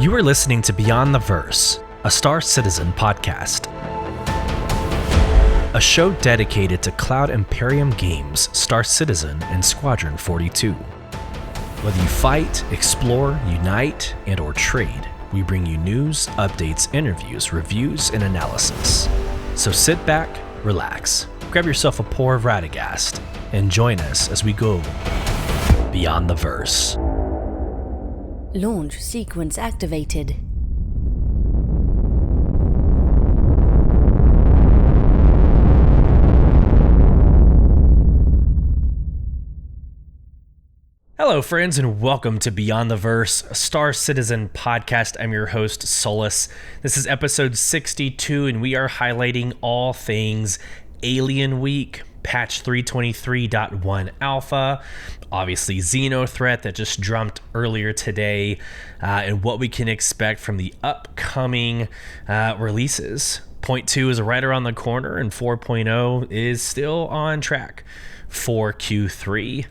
You are listening to Beyond the Verse, a Star Citizen podcast. A show dedicated to Cloud Imperium games, Star Citizen, and Squadron 42. Whether you fight, explore, unite, and or trade, we bring you news, updates, interviews, reviews, and analysis. So sit back, relax, grab yourself a pour of Radegast, and join us as we go Beyond the Verse. Launch sequence activated. Hello, friends, and welcome to Beyond the Verse, a Star Citizen podcast. I'm your host, Sulyce. This is episode 62, and we are highlighting all things Alien Week, patch 323.1 alpha, obviously XenoThreat that just dropped earlier today, and what we can expect from the upcoming releases. 0.2 is right around the corner, and 4.0 is still on track for Q3.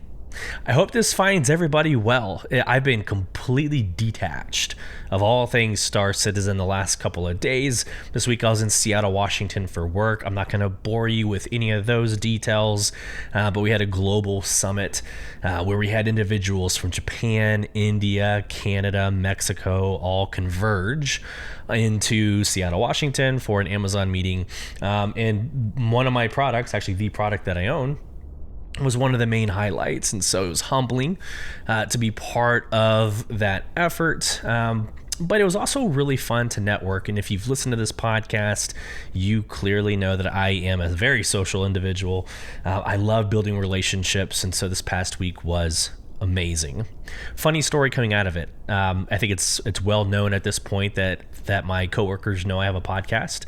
I hope this finds everybody well. I've been completely detached of all things Star Citizen the last couple of days. This week I was in Seattle, Washington for work. I'm not going to bore you with any of those details, but we had a global summit where we had individuals from Japan, India, Canada, Mexico all converge into Seattle, Washington for an Amazon meeting. And one of my products, actually the product that I own, was one of the main highlights, and so it was humbling to be part of that effort, but it was also really fun to network. And if you've listened to this podcast, you clearly know that I am a very social individual. I love building relationships, and so this past week was amazing. Funny story coming out of it. I think it's well known at this point that my coworkers know I have a podcast.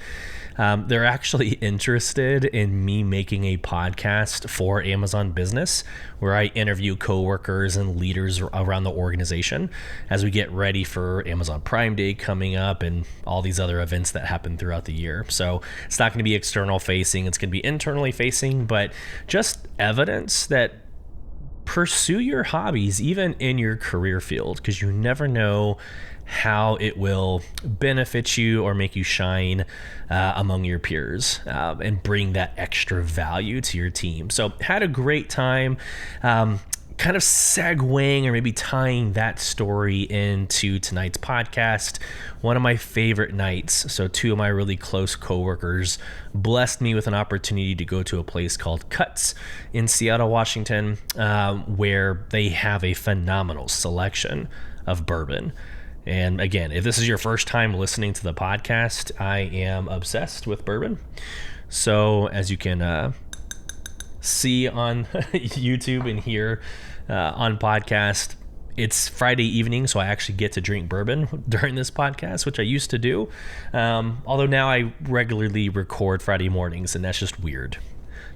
They're actually interested in me making a podcast for Amazon Business where I interview coworkers and leaders around the organization as we get ready for Amazon Prime Day coming up and all these other events that happen throughout the year. So it's not going to be external facing, it's going to be internally facing, but just evidence that pursue your hobbies even in your career field, because you never know how it will benefit you or make you shine among your peers and bring that extra value to your team. So had a great time, kind of segueing or maybe tying that story into tonight's podcast. One of my favorite nights. So two of my really close coworkers blessed me with an opportunity to go to a place called Cuts in Seattle, Washington, where they have a phenomenal selection of bourbon. And again, if this is your first time listening to the podcast, I am obsessed with bourbon. So as you can see on YouTube and hear on podcast, it's Friday evening, so I actually get to drink bourbon during this podcast, which I used to do. Although now I regularly record Friday mornings, and that's just weird.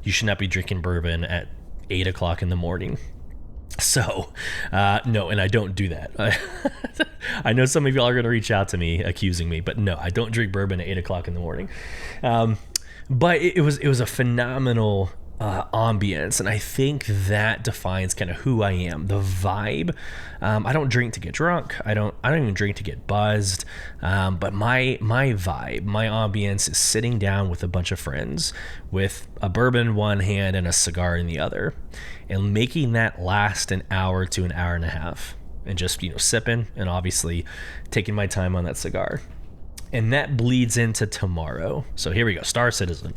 You should not be drinking bourbon at 8 o'clock in the morning. So, no, and I don't do that. I know some of y'all are going to reach out to me accusing me, but no, I don't drink bourbon at 8 o'clock in the morning. But it was a phenomenal ambience, and I think that defines kind of who I am, the vibe. I don't drink to get drunk. I don't even drink to get buzzed. But my vibe, my ambience is sitting down with a bunch of friends with a bourbon in one hand and a cigar in the other, and making that last an hour to an hour and a half, and just sipping and obviously taking my time on that cigar. And that bleeds into tomorrow. So here we go, Star Citizen.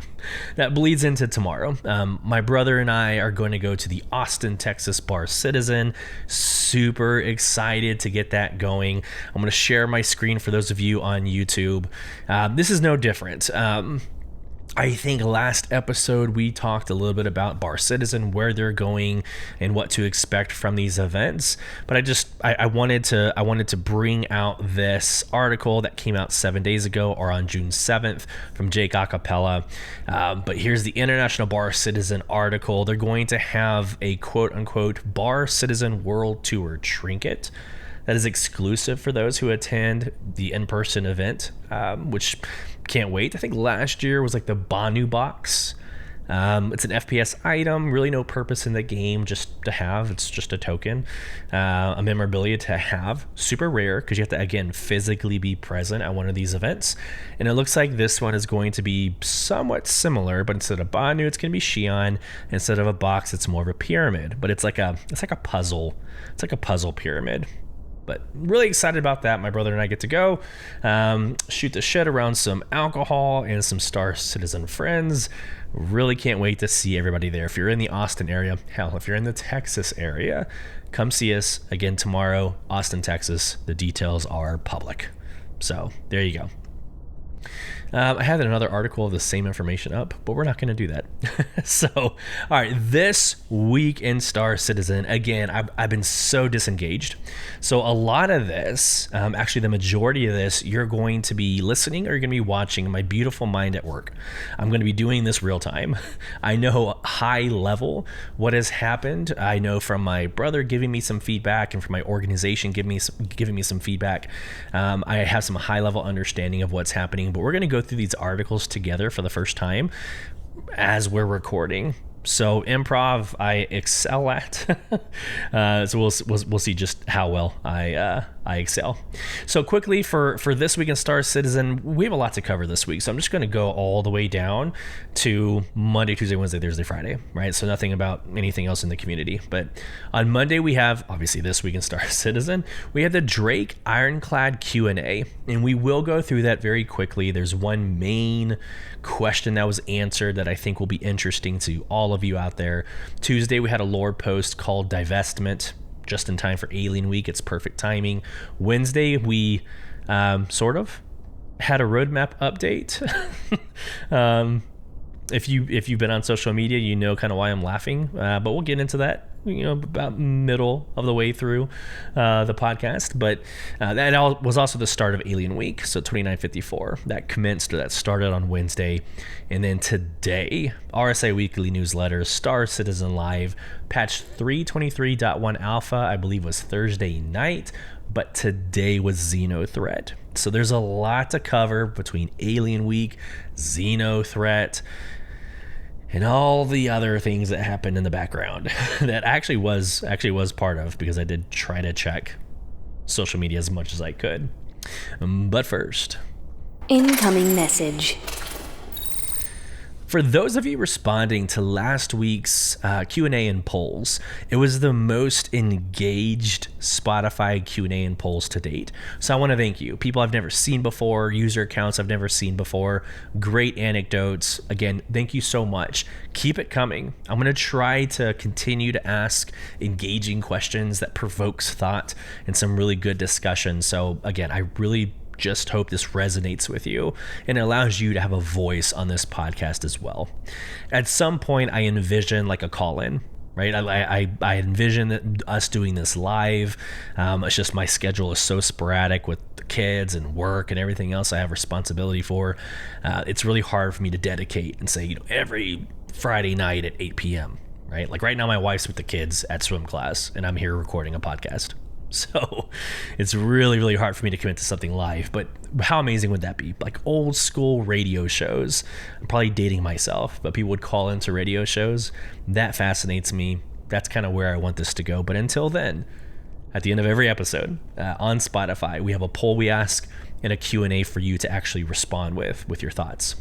That bleeds into tomorrow. My brother and I are going to go to the Austin, Texas Bar Citizen. Super excited to get that going. I'm going to share my screen for those of you on YouTube. This is no different. I think last episode we talked a little bit about Bar Citizen, where they're going and what to expect from these events. But I wanted to bring out this article that came out 7 days ago, or on June 7th, from Jake Acapella. But here's the International Bar Citizen article. They're going to have a quote unquote Bar Citizen World Tour trinket that is exclusive for those who attend the in-person event, which can't wait. I think last year was like the Banu box It's an FPS item, really no purpose in the game, just to have. It's just a token, a memorabilia to have. Super rare because you have to, again, physically be present at one of these events. And it looks like this one is going to be somewhat similar, but instead of Banu, it's going to be Xion. Instead of a box, it's more of a pyramid, but it's like a puzzle. It's like a puzzle pyramid. But really excited about that. My brother and I get to go shoot the shit around some alcohol and some Star Citizen friends. Really can't wait to see everybody there. If you're in the Austin area, hell, if you're in the Texas area, come see us again tomorrow, Austin, Texas. The details are public. So there you go. I had another article of the same information up, but we're not going to do that. So, all right, this week in Star Citizen, again, I've been so disengaged. So a lot of this, actually the majority of this, you're going to be listening or you're going to be watching my beautiful mind at work. I'm going to be doing this real time. I know high level what has happened. I know from my brother giving me some feedback and from my organization giving me some feedback. I have some high level understanding of what's happening, but we're going to go through these articles together for the first time as we're recording. So improv, I excel at. So we'll see just how well I excel. So quickly for this week in Star Citizen, we have a lot to cover this week. So I'm just going to go all the way down to Monday, Tuesday, Wednesday, Thursday, Friday, right? So nothing about anything else in the community. But on Monday, we have, obviously this week in Star Citizen, we have the Drake Ironclad Q&A, and we will go through that very quickly. There's one main question that was answered that I think will be interesting to all of you out there. Tuesday, we had a lore post called Divestment, just in time for Alien Week. It's perfect timing. Wednesday, we sort of had a roadmap update. If you've been on social media, you know kind of why I'm laughing, but we'll get into that, about middle of the way through the podcast. But that was also the start of Alien Week, so 2954 that started on Wednesday, and then today, RSA Weekly Newsletter, Star Citizen Live, patch 323.1 alpha, I believe was Thursday night, but today was XenoThreat. So there's a lot to cover between Alien Week, XenoThreat, and all the other things that happened in the background that actually was part of, because I did try to check social media as much as I could. But first, Incoming message. For those of you responding to last week's Q&A and polls, it was the most engaged Spotify Q&A and polls to date. So I want to thank you. People I've never seen before, user accounts I've never seen before, great anecdotes. Again, thank you so much. Keep it coming. I'm going to try to continue to ask engaging questions that provokes thought and some really good discussion. So again, I really just hope this resonates with you and allows you to have a voice on this podcast as well. At some point, I envision like a call-in, right? I envision us doing this live. It's just my schedule is so sporadic with the kids and work and everything else I have responsibility for. It's really hard for me to dedicate and say, every Friday night at 8 p.m., right? Like right now, my wife's with the kids at swim class and I'm here recording a podcast. So it's really, really hard for me to commit to something live, but how amazing would that be? Like old school radio shows. I'm probably dating myself, but people would call into radio shows. That fascinates me. That's kind of where I want this to go. But until then, at the end of every episode on Spotify, we have a poll we ask and a Q&A for you to actually respond with your thoughts.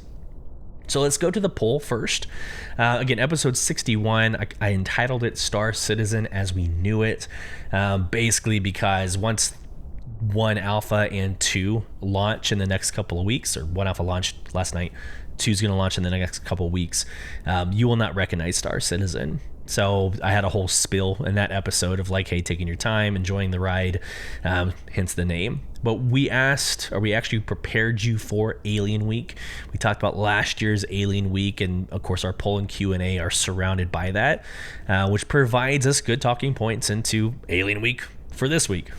So let's go to the poll first. Again, episode 61, I entitled it Star Citizen as We Knew It, basically because once 1 alpha and 2 launch in the next couple of weeks, or 1 alpha launched last night, 2 is going to launch in the next couple of weeks, you will not recognize Star Citizen. So I had a whole spiel in that episode of like, hey, taking your time, enjoying the ride, hence the name. But we actually prepared you for Alien Week. We talked about last year's Alien Week, and of course our poll and Q&A are surrounded by that, which provides us good talking points into Alien Week for this week,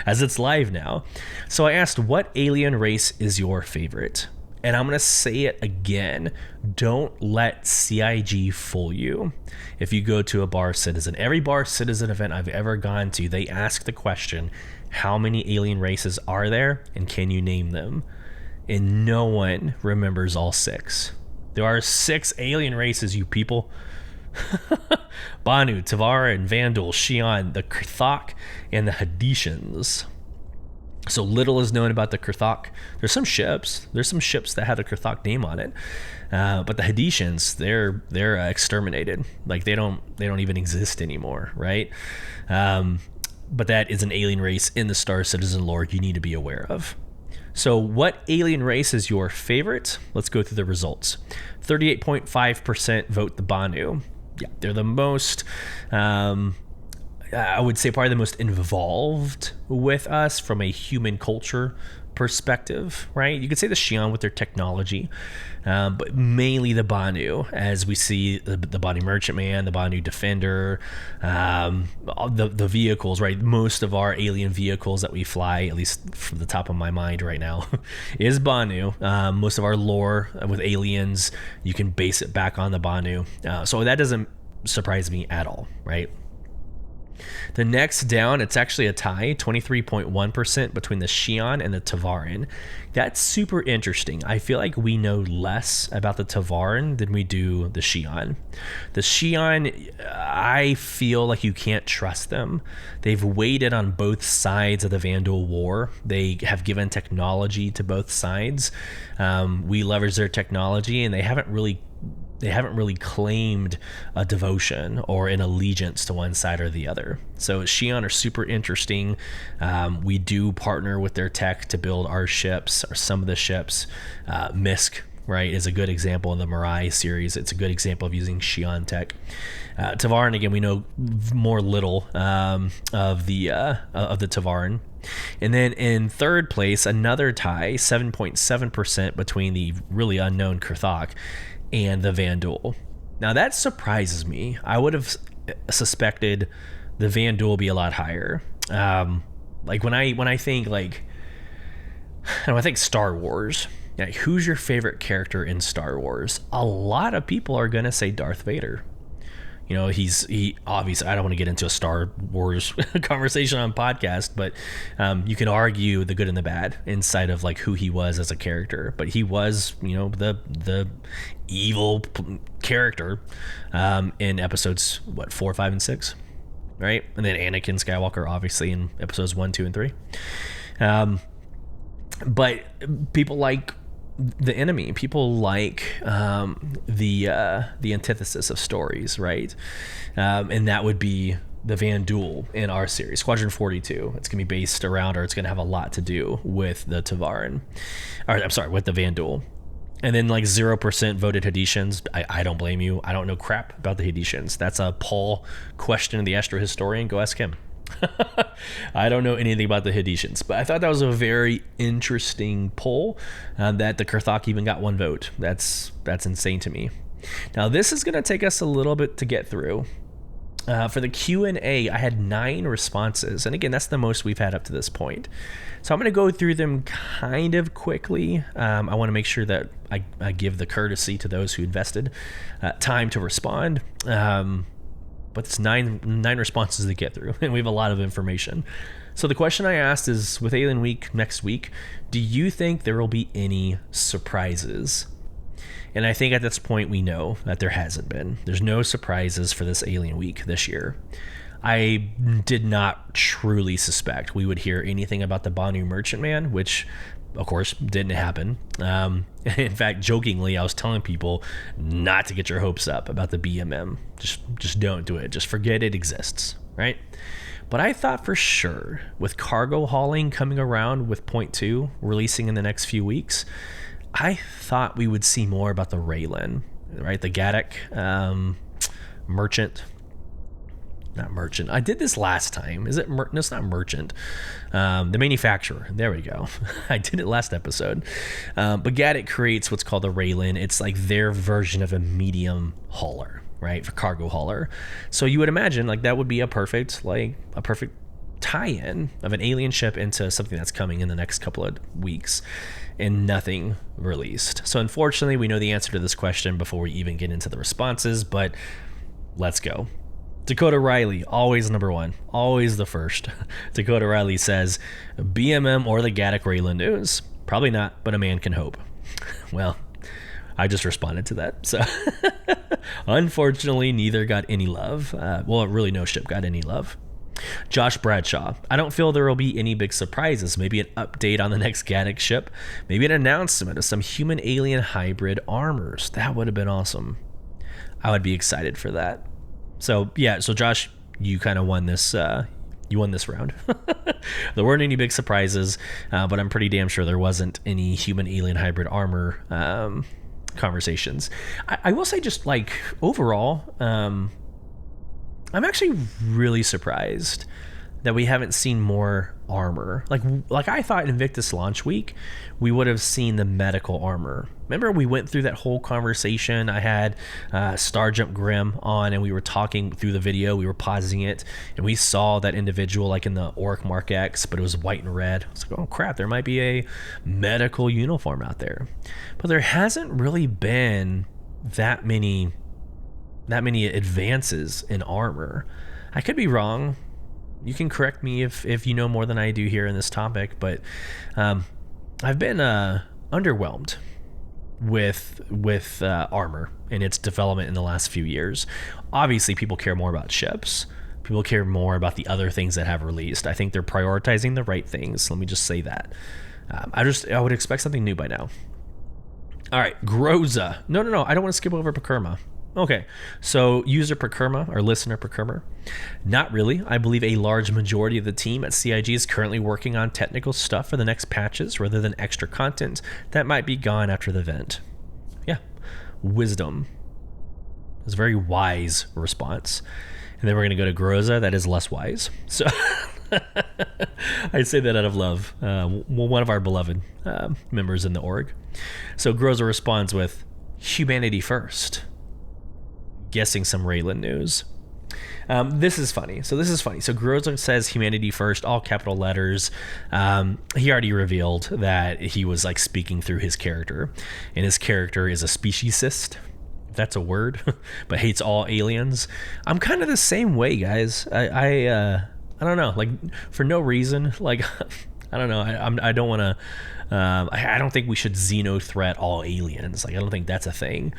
as it's live now. So I asked, what alien race is your favorite? And I'm going to say it again. Don't let CIG fool you. If you go to a Bar Citizen, every Bar Citizen event I've ever gone to, they ask the question, how many alien races are there and can you name them? And no one remembers all 6. There are 6 alien races, you people. Banu, Tavaran, Vandal, Xi'an, the Krthok, and the Hadesians. So little is known about the Krthok. There's some ships that have the Krthok name on it, but the Hadesians, they're exterminated. Like they don't even exist anymore, right? But that is an alien race in the Star Citizen lore you need to be aware of. So what alien race is your favorite? Let's go through the results. 38.5% vote the Banu. Yeah, they're the most, I would say probably the most involved with us from a human culture perspective, right? You could say the Xi'an with their technology, but mainly the Banu, as we see the Banu Merchantman, the Banu Defender, the vehicles, right? Most of our alien vehicles that we fly, at least from the top of my mind right now, is Banu. Most of our lore with aliens, you can base it back on the Banu. So that doesn't surprise me at all, right? The next down, it's actually a tie, 23.1% between the Xi'an and the Tavaran. That's super interesting. I feel like we know less about the Tavaran than we do the Xi'an. The Xi'an, I feel like you can't trust them. They've waited on both sides of the Vandal War. They have given technology to both sides. We leverage their technology, and they haven't really claimed a devotion or an allegiance to one side or the other. So Xi'an are super interesting. We do partner with their tech to build our ships, or some of the ships. Misk, right, is a good example in the Mirai series. It's a good example of using Xi'an tech. Tavaran, again, we know little of the Tavaran. And then in third place, another tie, 7.7% between the really unknown Krthok and the Vandal. Now that surprises me. I would have suspected the Vandal will be a lot higher. Like when I think Star Wars, like who's your favorite character in Star Wars? A lot of people are gonna say Darth Vader. You know, he obviously, I don't want to get into a Star Wars conversation on podcast, but you can argue the good and the bad inside of like who he was as a character. But he was, you know, the evil character in episodes 4, 5, and 6, right? And then Anakin Skywalker, obviously, in episodes 1, 2, and 3. But people like the enemy. People like the antithesis of stories, right? And that would be the Vandal in our series, Squadron 42. It's gonna be based around, or it's gonna have a lot to do with the Tavaran, or I'm sorry, with the Vandal. And then like 0% voted Hadesians. I don't blame you. I don't know crap about the Hadesians. That's a Paul question of the Astro Historian. Go ask him. I don't know anything about the Hadesians, but I thought that was a very interesting poll, that the Krthok even got 1 vote. That's insane to me. Now this is going to take us a little bit to get through. For the Q&A, I had 9 responses, and again, that's the most we've had up to this point. So I'm going to go through them kind of quickly. I want to make sure that I give the courtesy to those who invested time to respond. But it's nine responses to get through, and we have a lot of information. So the question I asked is, with Alien Week next week, do you think there will be any surprises? And I think at this point we know that there hasn't been. There's no surprises for this Alien Week this year. I did not truly suspect we would hear anything about the Banu Merchantman, which of course didn't happen. In fact, jokingly, I was telling people not to get your hopes up about the BMM. Just don't do it. Just forget it exists, right? But I thought for sure, with cargo hauling coming around with Point 2 releasing in the next few weeks, I thought we would see more about the Raylan, right? The Gaddock merchant. Not merchant. I did this last time. Is it? No, it's not merchant. The manufacturer. There we go. I did it last episode. But Gaddock creates what's called the Raylan. It's like their version of a medium hauler, right? For cargo hauler. So you would imagine like that would be a perfect tie-in of an alien ship into something that's coming in the next couple of weeks, and nothing released. So unfortunately, we know the answer to this question before we even get into the responses, but let's go. Dakota Riley, always number 1, always the first. Dakota Riley says, BMM or the Gaddock Raylan news? Probably not, but a man can hope. Well, I just responded to that. So unfortunately, neither got any love. Well, really no ship got any love. Josh Bradshaw, I don't feel there will be any big surprises. Maybe an update on the next Gaddock ship. Maybe an announcement of some human-alien hybrid armors. That would have been awesome. I would be excited for that. So, yeah. So, Josh, you kind of won this. You won this round. There weren't any big surprises, but I'm pretty damn sure there wasn't any human-alien hybrid armor conversations. I will say just, like, overall... I'm actually really surprised that we haven't seen more armor. Like I thought Invictus launch week, we would have seen the medical armor. Remember we went through that whole conversation. I had Starjump Grim on and we were talking through the video. We were pausing it and we saw that individual like in the Orc Mark X, but it was white and red. I was like, oh crap, there might be a medical uniform out there. But there hasn't really been that many advances in armor. I could be wrong. You can correct me if you know more than I do here in this topic, but I've been underwhelmed with armor and its development in the last few years. Obviously, people care more about ships. People care more about the other things that have released. I think they're prioritizing the right things. Let me just say that. I would expect something new by now. All right, Groza. No. I don't want to skip over Pakurma. Okay, so user Procurement or listener Procurement, not really. I believe a large majority of the team at CIG is currently working on technical stuff for the next patches rather than extra content that might be gone after the event. Yeah, wisdom. It's a very wise response. And then we're going to go to Groza, that is less wise. So I say that out of love. One of our beloved members in the org. So Groza responds with, humanity first. Guessing some Raylan news. This is funny. So Groza says humanity first, all capital letters. He already revealed that he was like speaking through his character, and his character is a speciesist, if that's a word, but hates all aliens. I'm kind of the same way, guys. I don't know, like for no reason. Like I don't know. I don't want to. I don't think we should XenoThreat all aliens. Like I don't think that's a thing.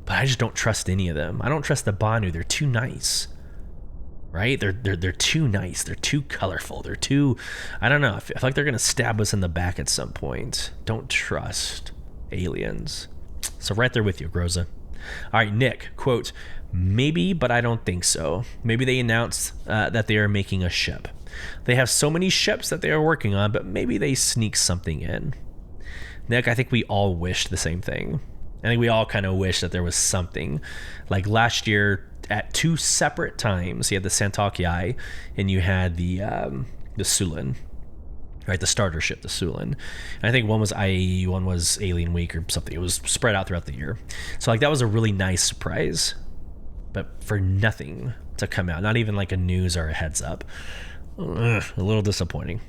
But I just don't trust any of them. I don't trust the Banu. They're too nice, right? They're too nice. They're too colorful. They're too, I don't know. I feel like they're gonna stab us in the back at some point. Don't trust aliens. So right there with you, Groza. All right, Nick, quote, maybe, but I don't think so. Maybe they announced that they are making a ship. They have so many ships that they are working on, but maybe they sneak something in. Nick, I think we all wish the same thing. I think we all kind of wish that there was something. Like last year, at two separate times, you had the Santalkii and you had the Sulan, right? The starter ship, the Sulan. And I think one was IAE, one was Alien Week or something. It was spread out throughout the year. So like that was a really nice surprise, but for nothing to come out, not even like a news or a heads up. A little disappointing.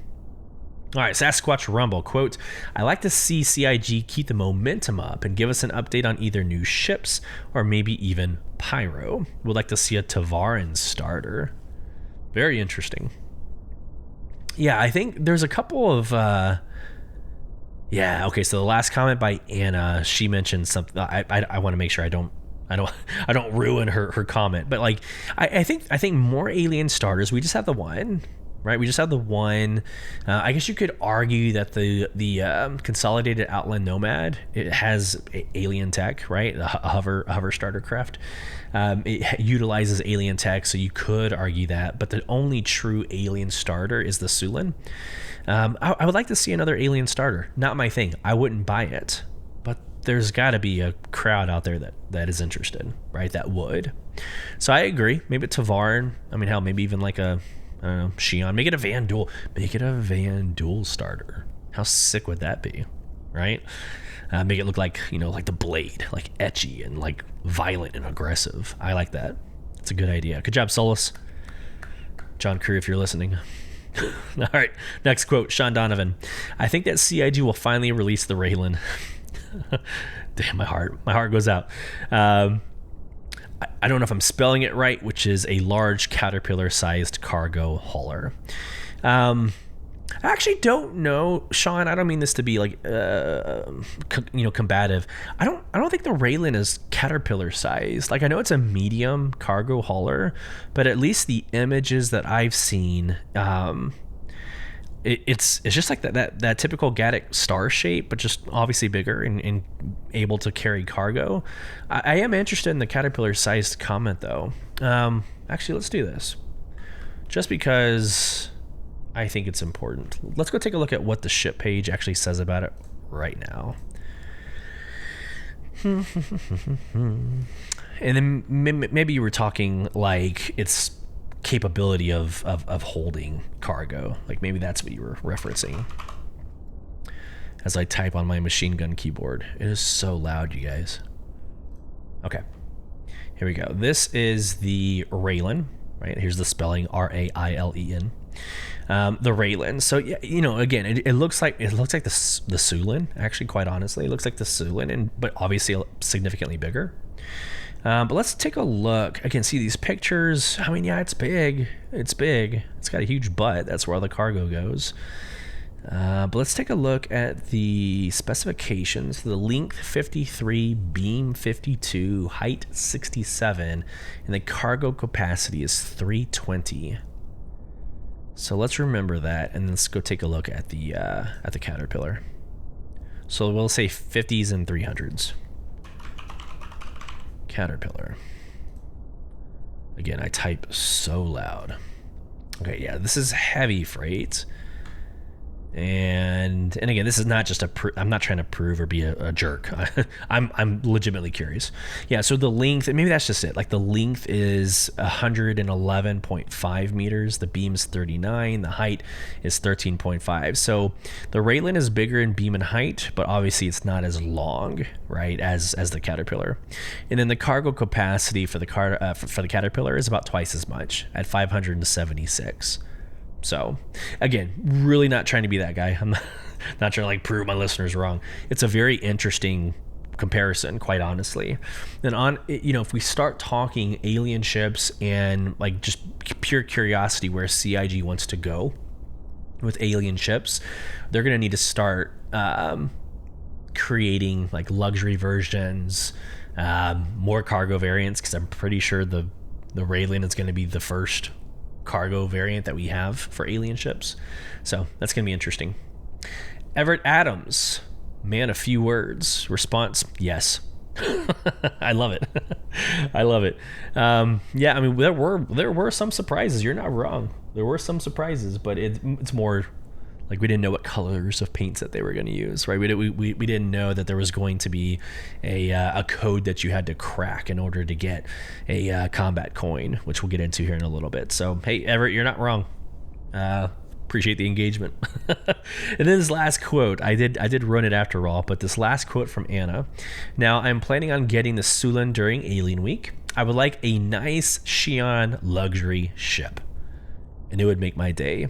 All right, Sasquatch Rumble, quote, I like to see CIG keep the momentum up and give us an update on either new ships or maybe even Pyro. Would like to see a Tavaran starter. Very interesting. Yeah, I think there's a couple of... Yeah, okay, so the last comment by Anna, she mentioned something... I want to make sure I don't ruin her comment, but like I think more alien starters. We just have the one, right? We just have the one. I guess you could argue that the consolidated Outland Nomad, it has alien tech, right? A hover starter craft. It utilizes alien tech, so you could argue that. But the only true alien starter is the Sulan. I would like to see another alien starter. Not my thing. I wouldn't buy it, but there's got to be a crowd out there that is interested, right? That would. So I agree. Maybe Tavaran. I mean, hell, maybe even like a, I don't know, Xion. Make it a Van Duel. Make it a Van Duel starter. How sick would that be, right? Make it look like, like the Blade, like etchy and like violent and aggressive. I like that. It's a good idea. Good job, Sulyce. John Crew, if you're listening. All right, next quote, Sean Donovan. I think that CIG will finally release the Raylan. Damn, my heart goes out. I don't know if I'm spelling it right, which is a large caterpillar-sized cargo hauler. I actually don't know, Sean. I don't mean this to be like, combative. I don't think the Raylan is Caterpillar sized. Like, I know it's a medium cargo hauler, but at least the images that I've seen, it's just like that typical Gaddick star shape, but just obviously bigger and able to carry cargo. I am interested in the Caterpillar sized comment though. Actually, let's do this. Just because I think it's important. Let's go take a look at what the ship page actually says about it right now. And then maybe you were talking like its capability of holding cargo. Like maybe that's what you were referencing. As I type on my machine gun keyboard. It is so loud, you guys. Okay. Here we go. This is the Raylan, right? Here's the spelling, R-A-I-L-E-N. The Raylan. So yeah, again, it looks like the Sulyce, actually, quite honestly. It looks like the Sulyce, but obviously significantly bigger. But let's take a look. Again, see these pictures. I mean, yeah, it's big. It's big. It's got a huge butt. That's where all the cargo goes. But let's take a look at the specifications. The length 53, beam 52, height 67, and the cargo capacity is 320. So let's remember that, and let's go take a look at the Caterpillar. So we'll say 50s and 300s. Caterpillar. Again, I type so loud. Okay, yeah, this is heavy freight. And again, this is not just I'm not trying to prove or be a jerk. I'm legitimately curious. Yeah, so the length, and maybe that's just it. Like the length is 111.5 meters. The beam's 39. The height is 13.5. So the Raylan is bigger in beam and height, but obviously it's not as long, right, as the Caterpillar. And then the cargo capacity for the Caterpillar is about twice as much at 576. So again, really not trying to be that guy. I'm not trying to like prove my listeners wrong. It's a very interesting comparison, quite honestly. And if we start talking alien ships and like just pure curiosity where CIG wants to go with alien ships, they're going to need to start creating like luxury versions, more cargo variants, because I'm pretty sure the Raylan is going to be the first cargo variant that we have for alien ships. So that's going to be interesting. Everett Adams, man, a few words. Response, yes. I love it. I love it. Yeah, I mean, there were some surprises. You're not wrong. There were some surprises, but it's more like we didn't know what colors of paints that they were going to use, right? We didn't know that there was going to be a code that you had to crack in order to get a combat coin, which we'll get into here in a little bit. So, hey, Everett, you're not wrong. Appreciate the engagement. And then this last quote, I did run it after all, but this last quote from Anna. Now, I'm planning on getting the Sulyce during Alien Week. I would like a nice Xi'an luxury ship, and it would make my day.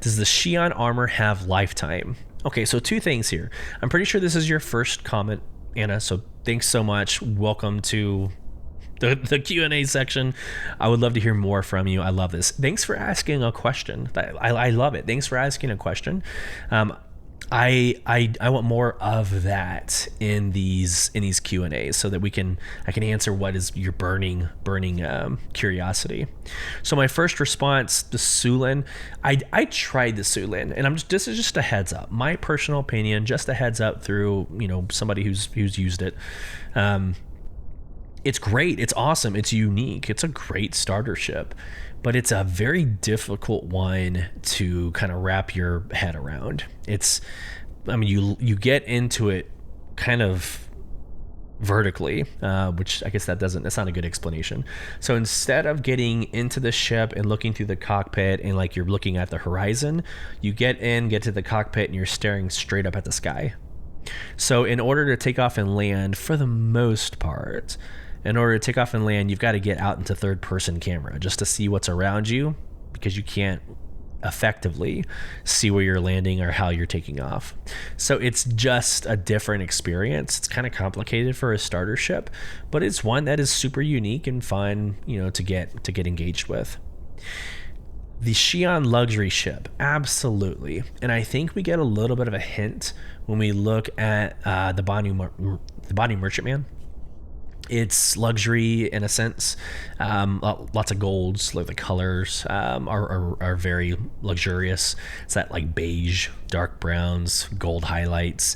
Does the Xi'an armor have lifetime? Okay, so two things here. I'm pretty sure this is your first comment, Anna, so thanks so much. Welcome to the Q&A section. I would love to hear more from you. I love this. Thanks for asking a question. I love it. Thanks for asking a question. I want more of that in these Q&As so that I can answer what is your burning curiosity. So my first response, the Sulyce, I tried the Sulyce, and this is just a heads up. My personal opinion, just a heads up through somebody who's used it. It's great. It's awesome. It's unique. It's a great starter ship, but it's a very difficult one to kind of wrap your head around. You get into it kind of vertically, which I guess that's not a good explanation. So instead of getting into the ship and looking through the cockpit and like you're looking at the horizon, you get to the cockpit and you're staring straight up at the sky. So in order to take off and land, for the most part, you've got to get out into third person camera just to see what's around you, because you can't effectively see where you're landing or how you're taking off. So it's just a different experience. It's kind of complicated for a starter ship, but it's one that is super unique and fun, to get engaged with. The Xi'an luxury ship, absolutely. And I think we get a little bit of a hint when we look at the Banu Merchantman. It's luxury in a sense. Lots of golds, like the colors are very luxurious. It's that like beige, dark browns, gold highlights.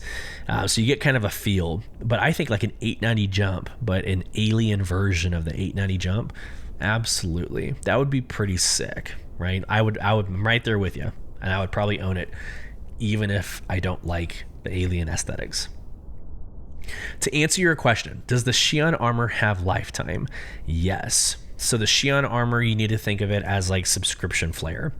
So you get kind of a feel. But I think like an 890 jump, but an alien version of the 890 jump, absolutely. That would be pretty sick, right? I'm right there with you, and I would probably own it, even if I don't like the alien aesthetics. To answer your question, does the Xi'an armor have lifetime? Yes. So the Xi'an armor, you need to think of it as like subscription flare.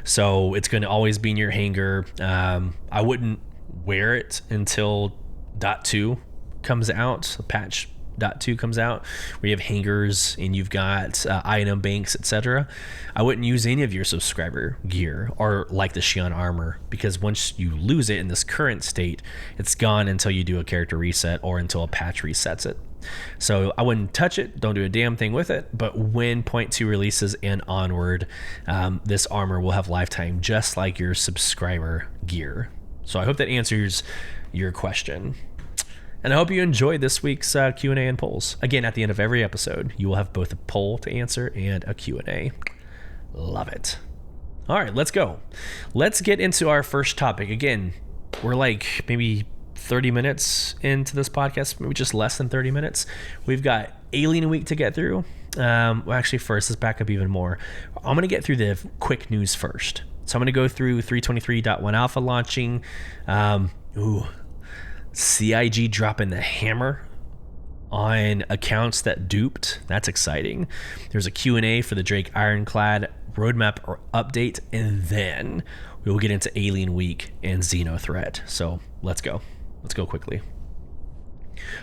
So it's going to always be in your hanger. I wouldn't wear it until .2 comes out, patch .2 comes out, where you have hangers and you've got item banks, etc. I wouldn't use any of your subscriber gear or like the Xi'an armor, because once you lose it in this current state, it's gone until you do a character reset or until a patch resets it. So I wouldn't touch it, don't do a damn thing with it. But when 0.2 releases and onward, this armor will have lifetime, just like your subscriber gear. So I hope that answers your question. And I hope you enjoyed this week's Q&A and polls. Again, at the end of every episode, you will have both a poll to answer and a Q&A. Love it. All right, let's go. Let's get into our first topic. Again, we're like maybe 30 minutes into this podcast, maybe just less than 30 minutes. We've got Alien Week to get through. Well, actually, first, let's back up even more. I'm going to get through the quick news first. So I'm going to go through 3.23.1 alpha launching. CIG dropping the hammer on accounts that duped. That's exciting. There's a Q&A for the Drake Ironclad roadmap or update, and then we will get into Alien Week and XenoThreat. So let's go quickly.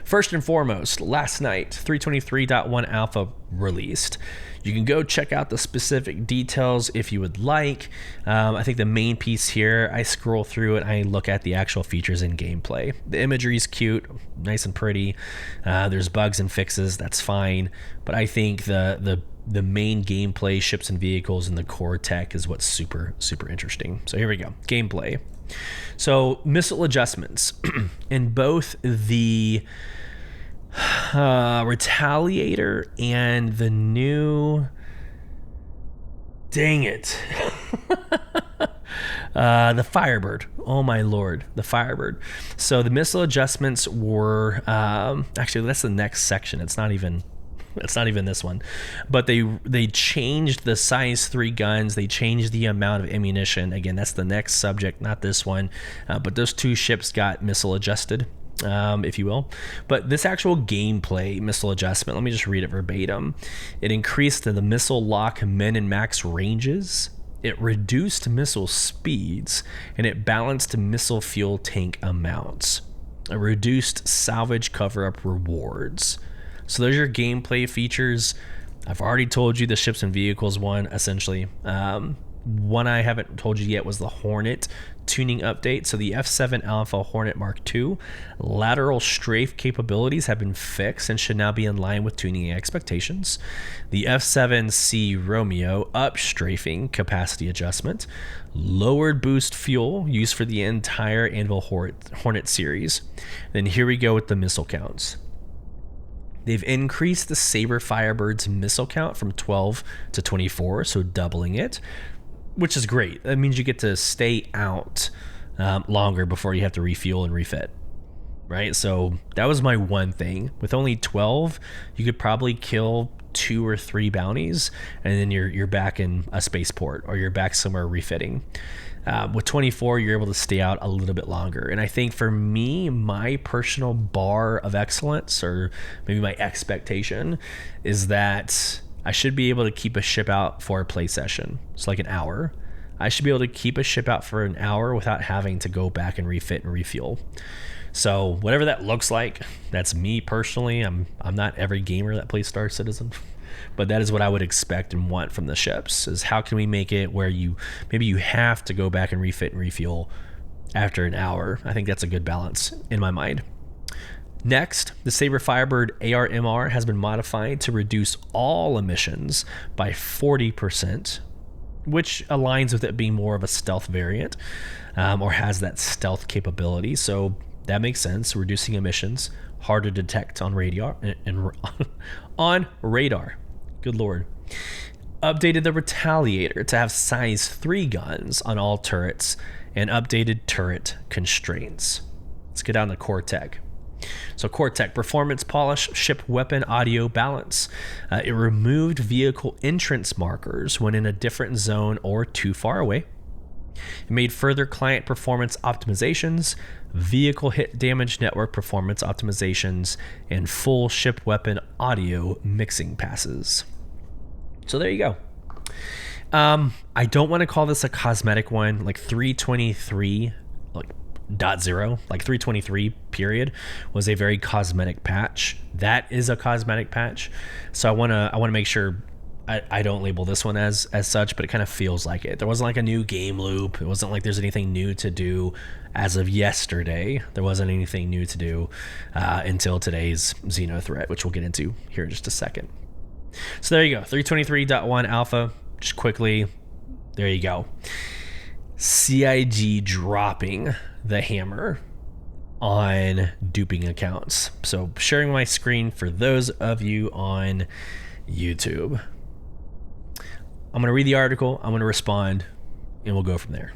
First and foremost, last night 3.23.1 alpha released. You can go check out the specific details if you would like. I think the main piece here, I scroll through it, I look at the actual features and gameplay. The imagery is cute, nice and pretty. There's bugs and fixes, that's fine. But I think the main gameplay, ships and vehicles, and the core tech is what's super, super interesting. So here we go, gameplay. So missile adjustments in both the Retaliator and the new, dang it, the Firebird. Oh my lord, the Firebird. So the missile adjustments were actually, that's the next section. It's not even this one, but they changed the size 3 guns. They changed the amount of ammunition. Again, that's the next subject, not this one. But those 2 ships got missile adjusted, if you will. But this actual gameplay missile adjustment, let me just read it verbatim. It increased the missile lock min and max ranges. It reduced missile speeds, and it balanced missile fuel tank amounts. It reduced salvage cover-up rewards. So there's your gameplay features. I've already told you the ships and vehicles one, essentially. One I haven't told you yet was the Hornet tuning update. So the F7 Alpha Hornet Mark II lateral strafe capabilities have been fixed and should now be in line with tuning expectations. The F7C Romeo up strafing capacity adjustment, lowered boost fuel used for the entire Anvil Hornet series. Then here we go with the missile counts. They've increased the Saber Firebird's missile count from 12 to 24, so doubling it, which is great. That means you get to stay out longer before you have to refuel and refit, right? So that was my one thing. With only 12, you could probably kill 2 or 3 bounties, and then you're back in a spaceport or you're back somewhere refitting. With 24, you're able to stay out a little bit longer. And I think for me, my personal bar of excellence, or maybe my expectation, is that I should be able to keep a ship out for a play session. So like an hour. I should be able to keep a ship out for an hour without having to go back and refit and refuel. So whatever that looks like, that's me personally. I'm not every gamer that plays Star Citizen. But that is what I would expect and want from the ships, is how can we make it where maybe you have to go back and refit and refuel after an hour. I think that's a good balance in my mind. Next, the Saber Firebird ARMR has been modified to reduce all emissions by 40%. which aligns with it being more of a stealth variant, or has that stealth capability. So that makes sense. Reducing emissions, hard to detect on radar and on radar. Good Lord. Updated the Retaliator to have size 3 guns on all turrets and updated turret constraints. Let's get down to core tech. So core tech, performance polish, ship weapon audio balance. It removed vehicle entrance markers when in a different zone or too far away. It made further client performance optimizations, vehicle hit damage network performance optimizations, and full ship weapon audio mixing passes. So there you go. I don't want to call this a cosmetic one, like 323, like .0, like 323 period was a very cosmetic patch. That is a cosmetic patch. So I want to make sure I don't label this one as such, but it kind of feels like it. There wasn't like a new game loop. It wasn't like there's anything new to do as of yesterday. There wasn't anything new to do until today's XenoThreat, which we'll get into here in just a second. So there you go, 323.1 alpha. Just quickly, there you go. CIG dropping the hammer on duping accounts. So sharing my screen for those of you on YouTube. I'm going to read the article, I'm going to respond, and we'll go from there.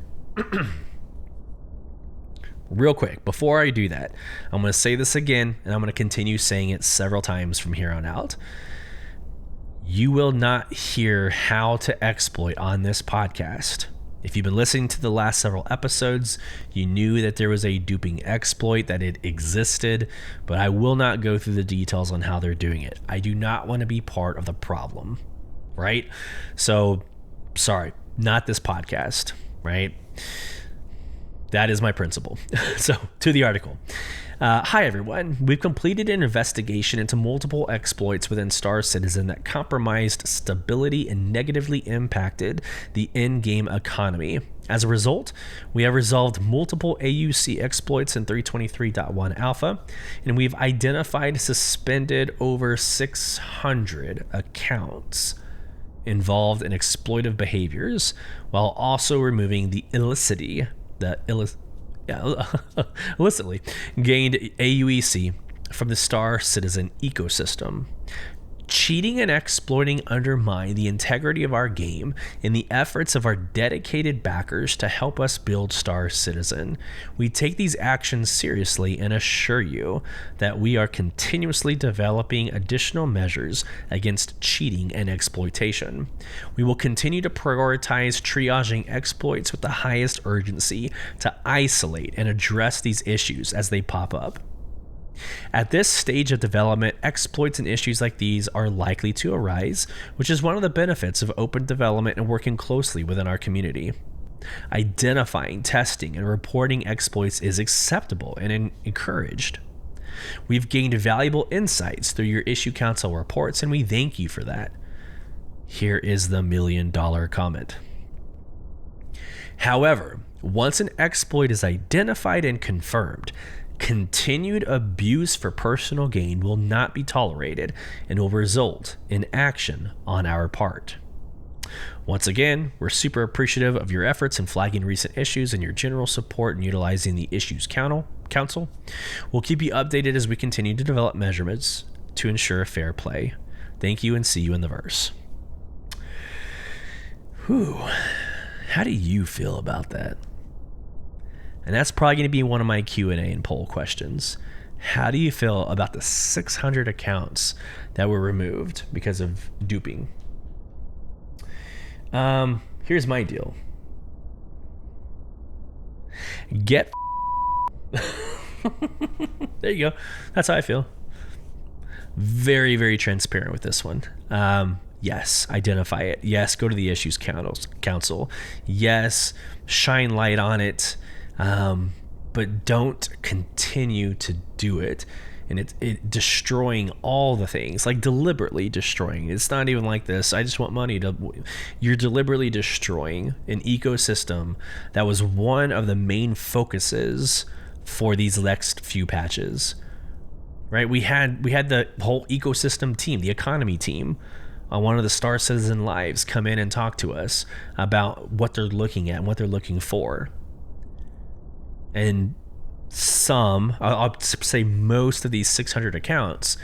Real quick, before I do that, I'm going to say this again, and I'm going to continue saying it several times from here on out. You will not hear how to exploit on this podcast. If you've been listening to the last several episodes, you knew that there was a duping exploit, that it existed, but I will not go through the details on how they're doing it. I do not want to be part of the problem, right? So, sorry, not this podcast, right? That is my principle. So, to the article. Hi, everyone. We've completed an investigation into multiple exploits within Star Citizen that compromised stability and negatively impacted the in-game economy. As a result, we have resolved multiple AUC exploits in 323.1 alpha, and we've identified suspended over 600 accounts involved in exploitive behaviors, while also removing the illicitly gained AUEC from the Star Citizen ecosystem. Cheating and exploiting undermine the integrity of our game and the efforts of our dedicated backers to help us build Star Citizen. We take these actions seriously and assure you that we are continuously developing additional measures against cheating and exploitation. We will continue to prioritize triaging exploits with the highest urgency to isolate and address these issues as they pop up. At this stage of development, exploits and issues like these are likely to arise, which is one of the benefits of open development and working closely within our community. Identifying, testing, and reporting exploits is acceptable and encouraged. We've gained valuable insights through your issue council reports, and we thank you for that. Here is the $1 million comment. However, once an exploit is identified and confirmed, continued abuse for personal gain will not be tolerated and will result in action on our part. Once again, we're super appreciative of your efforts in flagging recent issues and your general support in utilizing the Issues Council. We'll keep you updated as we continue to develop measurements to ensure fair play. Thank you and see you in the verse. Whew. How do you feel about that? And that's probably going to be one of my Q&A and poll questions. How do you feel about the 600 accounts that were removed because of duping? Here's my deal. Get there you go. That's how I feel. Very, very transparent with this one. Yes, identify it. Yes, go to the Issues Council. Yes, shine light on it. But don't continue to do it, and it destroying all the things, like deliberately destroying. It's not even like this, I just want money you're deliberately destroying an ecosystem that was one of the main focuses for these next few patches, right? We had the whole ecosystem team, the economy team, on one of the Star Citizen lives come in and talk to us about what they're looking at and what they're looking for. And I'll say most of these 600 accounts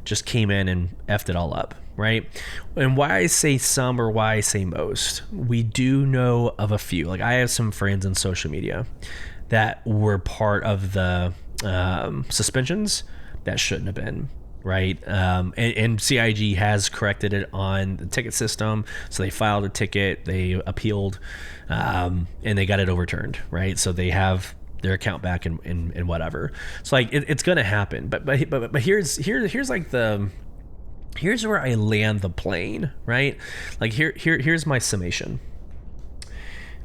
just came in and effed it all up, right? And why I say some or why I say most, we do know of a few. Like, I have some friends in social media that were part of the suspensions that shouldn't have been, right? And CIG has corrected it on the ticket system. So they filed a ticket, they appealed, and they got it overturned, right? So they have their account back and whatever. So like it's gonna happen. But here's like here's where I land the plane, right? Like here's my summation.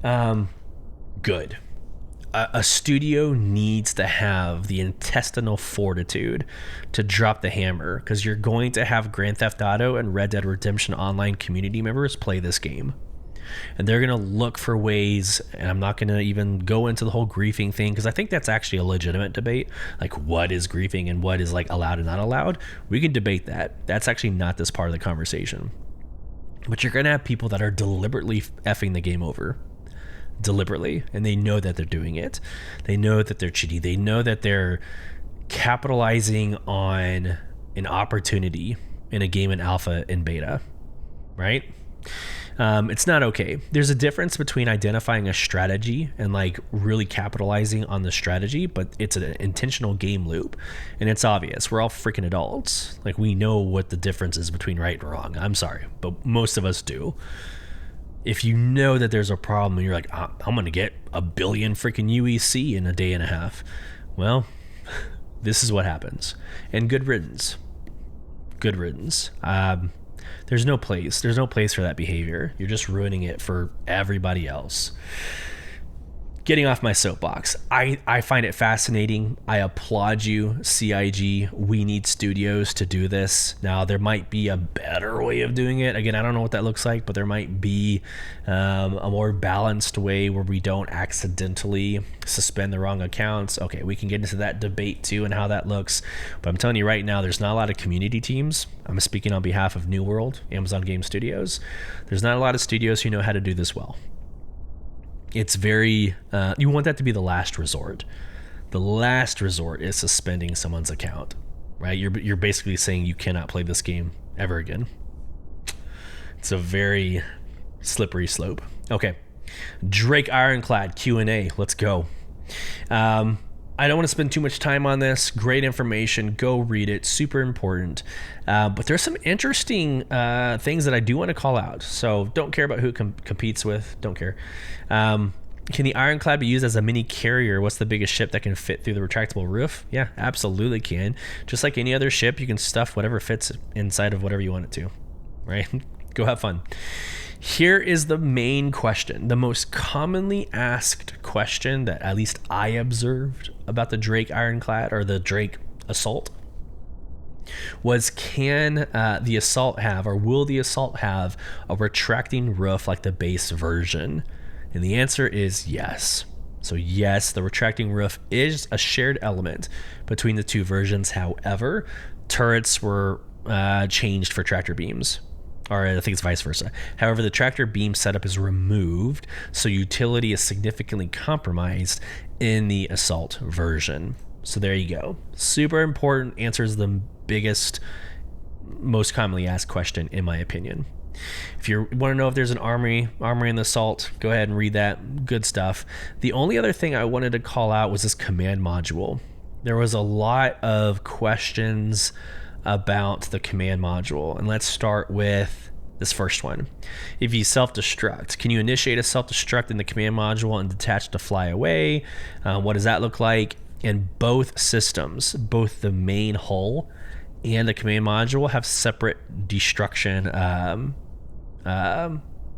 Good. A studio needs to have the intestinal fortitude to drop the hammer, because you're going to have Grand Theft Auto and Red Dead Redemption Online community members play this game. And they're going to look for ways, and I'm not going to even go into the whole griefing thing, because I think that's actually a legitimate debate. Like, what is griefing and what is like allowed and not allowed? We can debate that. That's actually not this part of the conversation. But you're going to have people that are deliberately effing the game over. Deliberately. And they know that they're doing it. They know that they're cheating. They know that they're capitalizing on an opportunity in a game in alpha and beta, right? It's not okay. There's a difference between identifying a strategy and like really capitalizing on the strategy, but it's an intentional game loop, and it's obvious. We're all freaking adults. Like, we know what the difference is between right and wrong. I'm sorry, but most of us do. If you know that there's a problem and you're like, I'm going to get 1 billion freaking UEC in a day and a half, well, this is what happens. And good riddance. Good riddance. There's no place for that behavior. You're just ruining it for everybody else. Getting off my soapbox, I find it fascinating. I applaud you, CIG. We need studios to do this. Now, there might be a better way of doing it. Again, I don't know what that looks like, but there might be a more balanced way where we don't accidentally suspend the wrong accounts. Okay, we can get into that debate too and how that looks. But I'm telling you right now, there's not a lot of community teams. I'm speaking on behalf of New World, Amazon Game Studios. There's not a lot of studios who know how to do this well. It's very, you want that to be the last resort. The last resort is suspending someone's account, right? You're basically saying you cannot play this game ever again. It's a very slippery slope. Okay. Drake Ironclad Q&A. Let's go. I don't want to spend too much time on this. Great information. Go read it. Super important. But there's some interesting things that I do want to call out. So don't care about who it competes with. Don't care. Can the Ironclad be used as a mini carrier? What's the biggest ship that can fit through the retractable roof? Yeah, absolutely can. Just like any other ship, you can stuff whatever fits inside of whatever you want it to. Right? Go have fun. Here is the main question, the most commonly asked question that at least I observed about the Drake Ironclad or the Drake Assault was, can the Assault have, or will the Assault have, a retracting roof like the base version? And the answer is yes. So yes, the retracting roof is a shared element between the two versions. However, turrets were changed for tractor beams. Or I think it's vice versa. However, the tractor beam setup is removed, so utility is significantly compromised in the Assault version. So there you go. Super important, answers the biggest, most commonly asked question, in my opinion. If you want to know if there's an armory in the Assault, go ahead and read that. Good stuff. The only other thing I wanted to call out was this command module. There was a lot of questions about the command module, and let's start with this first one. If you self-destruct, can you initiate a self-destruct in the command module and detach to fly away? What does that look like? And both systems, both the main hull and the command module, have separate destruction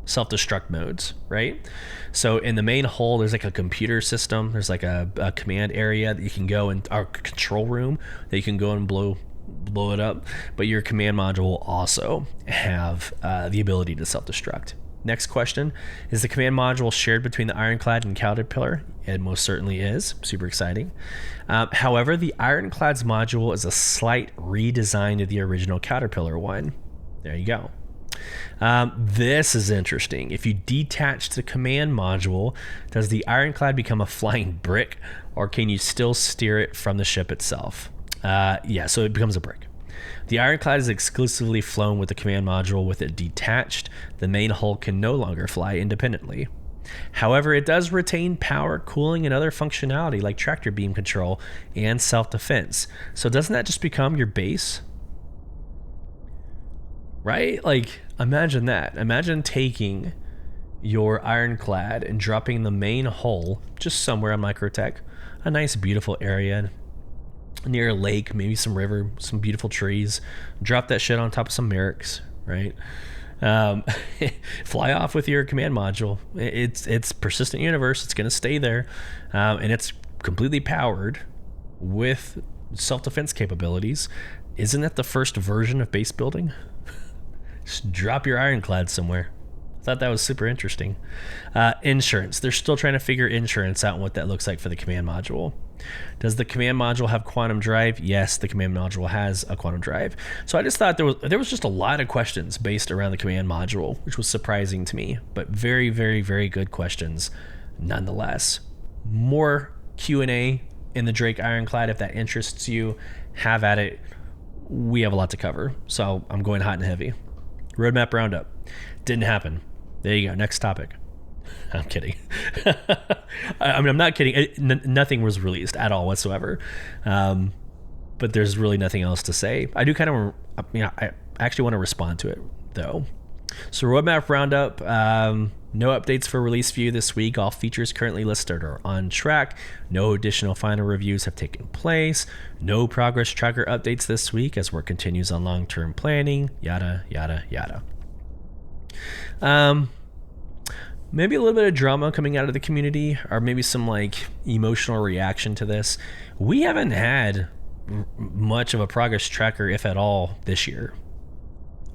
self-destruct modes, right? So in the main hull, there's like a computer system, there's like a command area that you can go in, or control room that you can go and blow it up, but your command module will also have the ability to self-destruct. Next question, is the command module shared between the Ironclad and Caterpillar? It most certainly is. Super exciting. However, the Ironclad's module is a slight redesign of the original Caterpillar one. There you go. This is interesting. If you detach the command module, does the Ironclad become a flying brick, or can you still steer it from the ship itself? Yeah, so it becomes a brick. The Ironclad is exclusively flown with the command module. With it detached, the main hull can no longer fly independently. However, it does retain power, cooling, and other functionality like tractor beam control and self-defense. So doesn't that just become your base? Right? Like, imagine that. Imagine taking your Ironclad and dropping the main hull just somewhere on Microtech, a nice, beautiful area near a lake, maybe some river, some beautiful trees. Drop that shit on top of some Merrick's, right? Fly off with your command module. It's persistent universe. It's going to stay there, and it's completely powered with self-defense capabilities. Isn't that the first version of base building? Just drop your Ironclad somewhere. I thought that was super interesting. Insurance. They're still trying to figure insurance out and what that looks like for the command module. Does the command module have quantum drive? Yes, the command module has a quantum drive. So I just thought there was just a lot of questions based around the command module, which was surprising to me, but very, very, very good questions nonetheless. More Q&A in the Drake Ironclad. If that interests you, have at it. We have a lot to cover, so I'm going hot and heavy. Roadmap roundup. Didn't happen. There you go. Next topic. I'm kidding. I mean, I'm not kidding. Nothing was released at all whatsoever. But there's really nothing else to say. I do kind of, I actually want to respond to it though. So roadmap roundup, no updates for release view this week. All features currently listed are on track. No additional final reviews have taken place. No progress tracker updates this week as work continues on long-term planning, yada, yada, yada. Maybe a little bit of drama coming out of the community, or maybe some like emotional reaction to this. We haven't had much of a progress tracker, if at all, this year.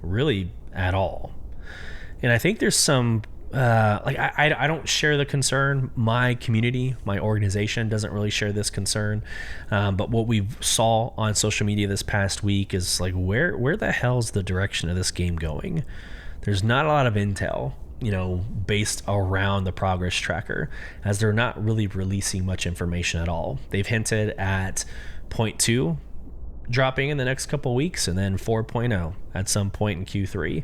Really at all. And I think there's some, I don't share the concern. My community, my organization doesn't really share this concern. But what we saw on social media this past week is like, where the hell's the direction of this game going? There's not a lot of intel, based around the progress tracker, as they're not really releasing much information at all. They've hinted at 0.2 dropping in the next couple of weeks, and then 4.0 at some point in Q3.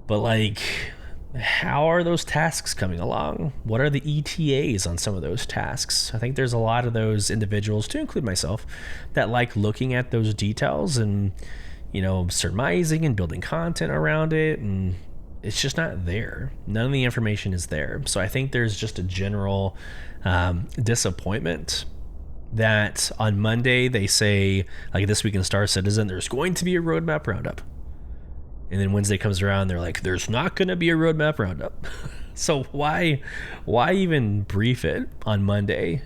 But like, how are those tasks coming along? What are the ETAs on some of those tasks? I think there's a lot of those individuals, to include myself, that like looking at those details and, surmising and building content around it, and it's just not there. None of the information is there. So I think there's just a general disappointment that on Monday they say, like this week in Star Citizen, there's going to be a roadmap roundup. And then Wednesday comes around, they're like, there's not going to be a roadmap roundup. So why even brief it on Monday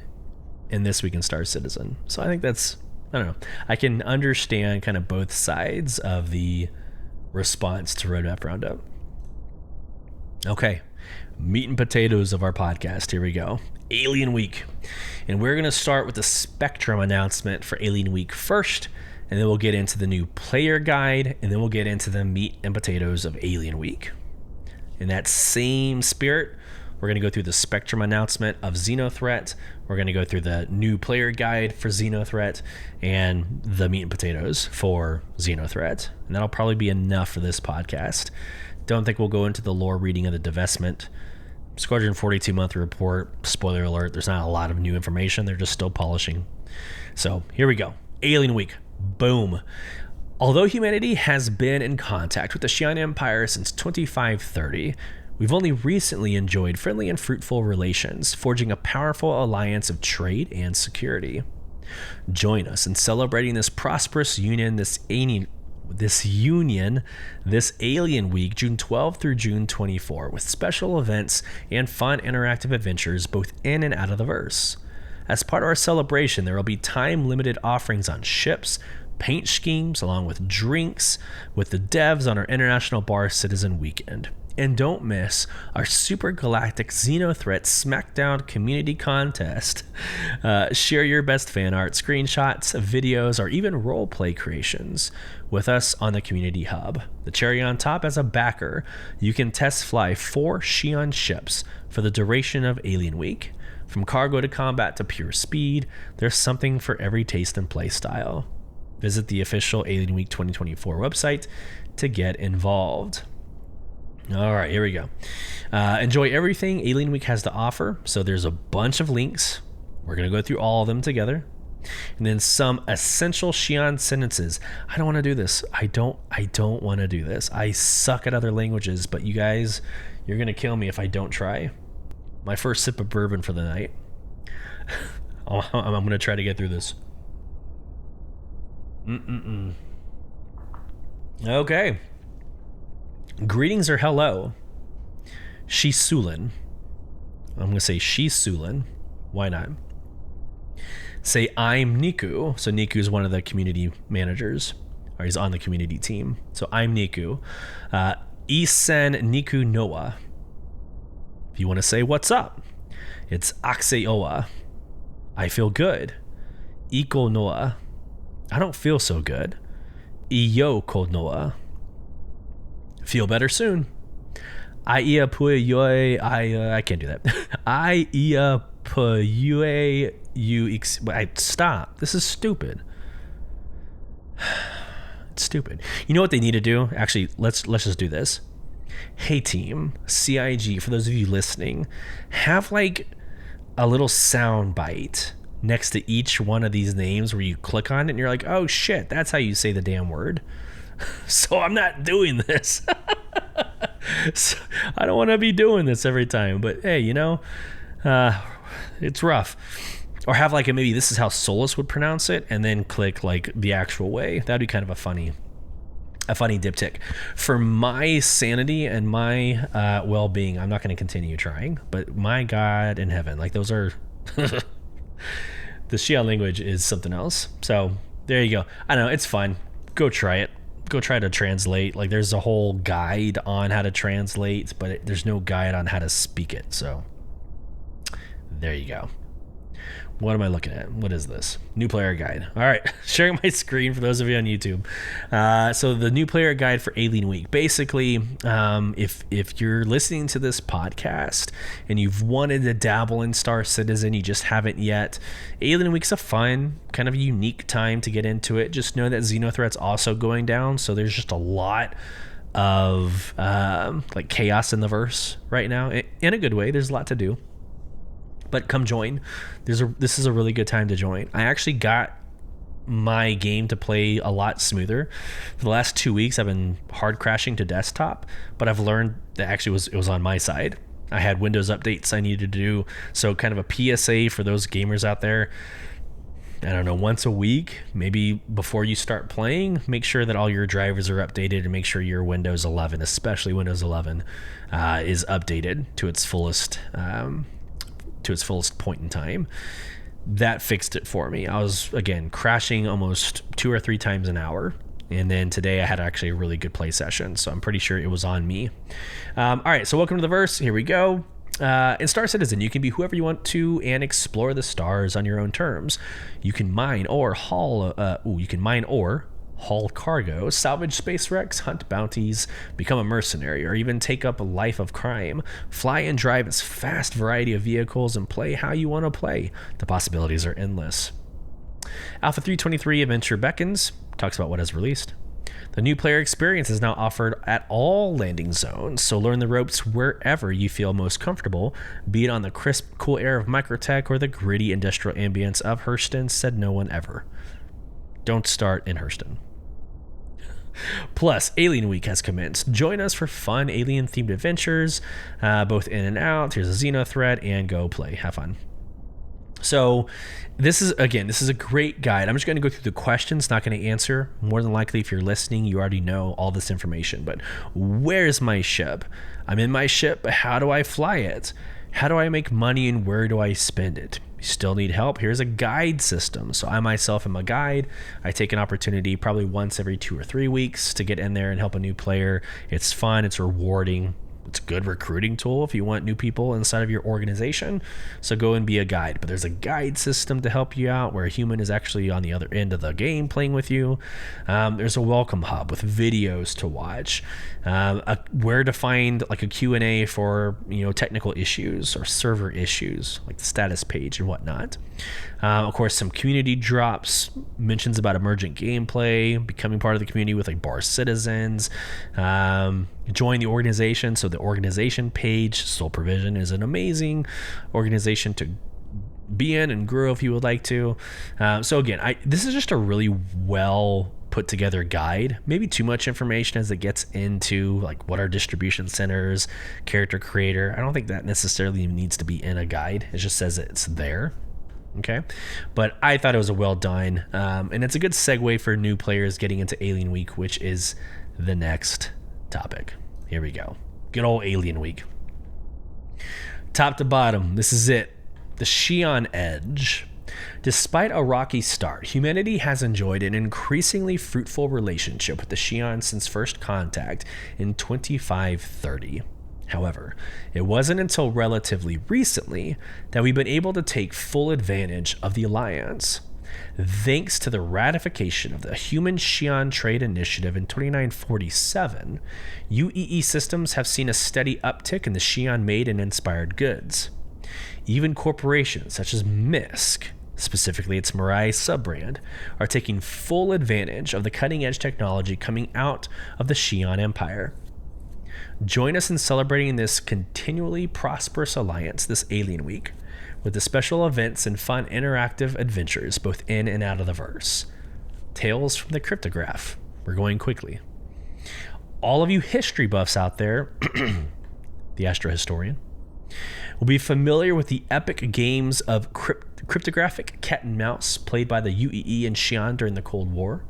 in this week in Star Citizen? So I think that's, I don't know. I can understand kind of both sides of the response to roadmap roundup. Okay, meat and potatoes of our podcast. Here we go. Alien Week. And we're going to start with the Spectrum announcement for Alien Week first, and then we'll get into the new player guide, and then we'll get into the meat and potatoes of Alien Week. In that same spirit, we're going to go through the Spectrum announcement of XenoThreat. We're going to go through the new player guide for XenoThreat and the meat and potatoes for XenoThreat. And that'll probably be enough for this podcast. Don't think we'll go into the lore reading of the divestment. Squadron 42 monthly report. Spoiler alert, there's not a lot of new information. They're just still polishing. So here we go. Alien Week. Boom. Although humanity has been in contact with the Xi'an Empire since 2530, we've only recently enjoyed friendly and fruitful relations, forging a powerful alliance of trade and security. Join us in celebrating this prosperous union, this Alien Week, June 12 through June 24, with special events and fun interactive adventures both in and out of the verse. As part of our celebration, there will be time-limited offerings on ships, paint schemes, along with drinks with the devs on our International Bar Citizen Weekend. And don't miss our Super Galactic XenoThreat Smackdown Community Contest. Share your best fan art, screenshots, videos, or even roleplay creations with us on the Community Hub. The cherry on top, as a backer, you can test fly 4 Xi'an ships for the duration of Alien Week. From cargo to combat to pure speed, there's something for every taste and play style. Visit the official Alien Week 2024 website to get involved. All right, here we go. Enjoy everything Alien Week has to offer. So there's a bunch of links. We're going to go through all of them together. And then some essential Xi'an sentences. I don't want to do this. I don't want to do this. I suck at other languages, but you guys, you're going to kill me if I don't try. My first sip of bourbon for the night. I'm going to try to get through this. Okay. Greetings or hello. Shisulin. I'm going to say Shisulin. Why not? Say I'm Niku. So Niku is one of the community managers, or he's on the community team. So I'm Niku. Isen Niku Noah. If you want to say what's up, it's Axeoa. I feel good. Iko Noah. I don't feel so good. Iyo Konoa. Feel better soon. I can't do that. Stop. This is stupid. It's stupid. You know what they need to do? Actually, let's just do this. Hey team, CIG, for those of you listening, have like a little sound bite next to each one of these names where you click on it and you're like, oh shit, that's how you say the damn word. So I'm not doing this. So I don't want to be doing this every time, but hey, you know, it's rough. Or have like maybe this is how Sulyce would pronounce it, and then click like the actual way. That'd be kind of a funny diptych. For my sanity and my well-being, I'm not going to continue trying, but my God in heaven, like those are the Xi'an language is something else. So there you go. I know, it's fun. Go try it. Go try to translate. Like there's a whole guide on how to translate, but there's no guide on how to speak it. So there you go. What am I looking at? What is this? New player guide. All right. Sharing my screen for those of you on YouTube. So the new player guide for Alien Week. Basically, if you're listening to this podcast and you've wanted to dabble in Star Citizen, you just haven't yet, Alien Week's a fun, kind of unique time to get into it. Just know that XenoThreat's also going down. So there's just a lot of like chaos in the verse right now. In a good way. There's a lot to do. But come join. This is a really good time to join. I actually got my game to play a lot smoother. For the last 2 weeks, I've been hard crashing to desktop, but I've learned that actually it was on my side. I had Windows updates I needed to do. So kind of a PSA for those gamers out there. I don't know, once a week, maybe before you start playing, make sure that all your drivers are updated and make sure your Windows 11, especially Windows 11, is updated to its fullest point in time. That fixed it for me. I was, again, crashing almost 2 or 3 times an hour. And then today I had actually a really good play session. So I'm pretty sure it was on me. All right, so welcome to the verse. Here we go. In Star Citizen, you can be whoever you want to and explore the stars on your own terms. You can mine or haul cargo, salvage space wrecks, hunt bounties, become a mercenary, or even take up a life of crime. Fly and drive a vast variety of vehicles and play how you want to play. The possibilities are endless. Alpha 323 Adventure Beckons talks about what is released. The new player experience is now offered at all landing zones, so learn the ropes wherever you feel most comfortable, be it on the crisp, cool air of Microtech or the gritty industrial ambience of Hurston, said no one ever. Don't start in Hurston. Plus, Alien Week has commenced. Join us for fun alien-themed adventures, both in and out. Here's a XenoThreat, and go play. Have fun. So this is a great guide. I'm just going to go through the questions, not going to answer. More than likely, if you're listening, you already know all this information. But where's my ship? I'm in my ship, but how do I fly it? How do I make money and where do I spend it? You still need help? Here's a guide system. So I myself am a guide. I take an opportunity probably once every 2 or 3 weeks to get in there and help a new player. It's fun. It's rewarding. It's a good recruiting tool if you want new people inside of your organization. So go and be a guide. But there's a guide system to help you out where a human is actually on the other end of the game playing with you. There's a welcome hub with videos to watch, where to find like a Q&A for technical issues or server issues, like the status page and whatnot. Of course, some community drops, mentions about emergent gameplay, becoming part of the community with like bar citizens, join the organization. So the organization page, Soul Provision, is an amazing organization to be in and grow if you would like to. So again, this is just a really well put together guide. Maybe too much information as it gets into like what are distribution centers, character creator. I don't think that necessarily needs to be in a guide. It just says it's there. Okay, but I thought it was a well done, and it's a good segue for new players getting into Alien Week, which is the next topic. Here we go. Good old Alien Week. Top to bottom, this is it. The Xi'an Edge. Despite a rocky start, humanity has enjoyed an increasingly fruitful relationship with the Xi'an since first contact in 2530. However, it wasn't until relatively recently that we've been able to take full advantage of the alliance. Thanks to the ratification of the Human Xi'an Trade Initiative in 2947, UEE systems have seen a steady uptick in the Xi'an-made and inspired goods. Even corporations such as MISC, specifically its Mirai sub-brand, are taking full advantage of the cutting-edge technology coming out of the Xi'an Empire. Join us in celebrating this continually prosperous alliance this Alien Week, with the special events and fun interactive adventures both in and out of the verse. Tales from the Cryptograph. We're going quickly. All of you history buffs out there, the Astro Historian, will be familiar with the epic games of cryptographic cat and mouse played by the UEE and Xi'an during the Cold War.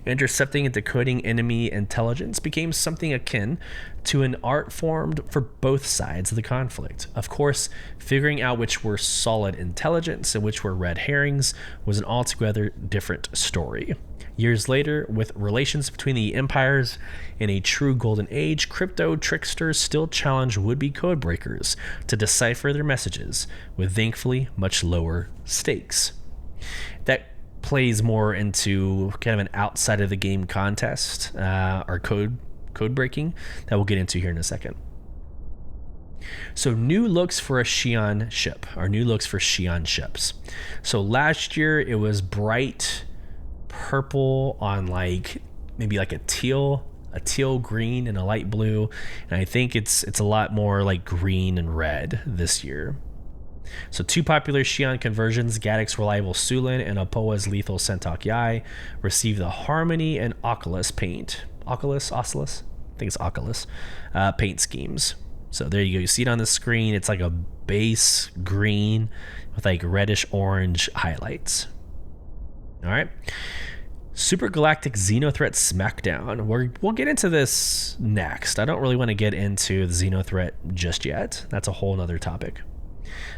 Intercepting and decoding enemy intelligence became something akin to an art form for both sides of the conflict. Of course, figuring out which were solid intelligence and which were red herrings was an altogether different story. Years later, with relations between the empires in a true golden age, crypto tricksters still challenge would-be codebreakers to decipher their messages, with thankfully much lower stakes. That plays more into kind of an outside of the game contest or code breaking that we'll get into here in a second. So new looks for a Xi'an ship, or new looks for Xi'an ships. So last year it was bright purple on like maybe like a teal green and a light blue, and I think it's a lot more like green and red this year. So two popular Xi'an conversions, Gadic's Reliable Sulin and Apoa's Lethal Sentok Yai, received the Harmony and Oculus paint. Oculus? I think it's Oculus. Paint schemes. So there you go. You see it on the screen. It's like a base green with like reddish orange highlights. All right. Super Galactic XenoThreat Smackdown. We'll get into this next. I don't really want to get into the XenoThreat just yet. That's a whole nother topic.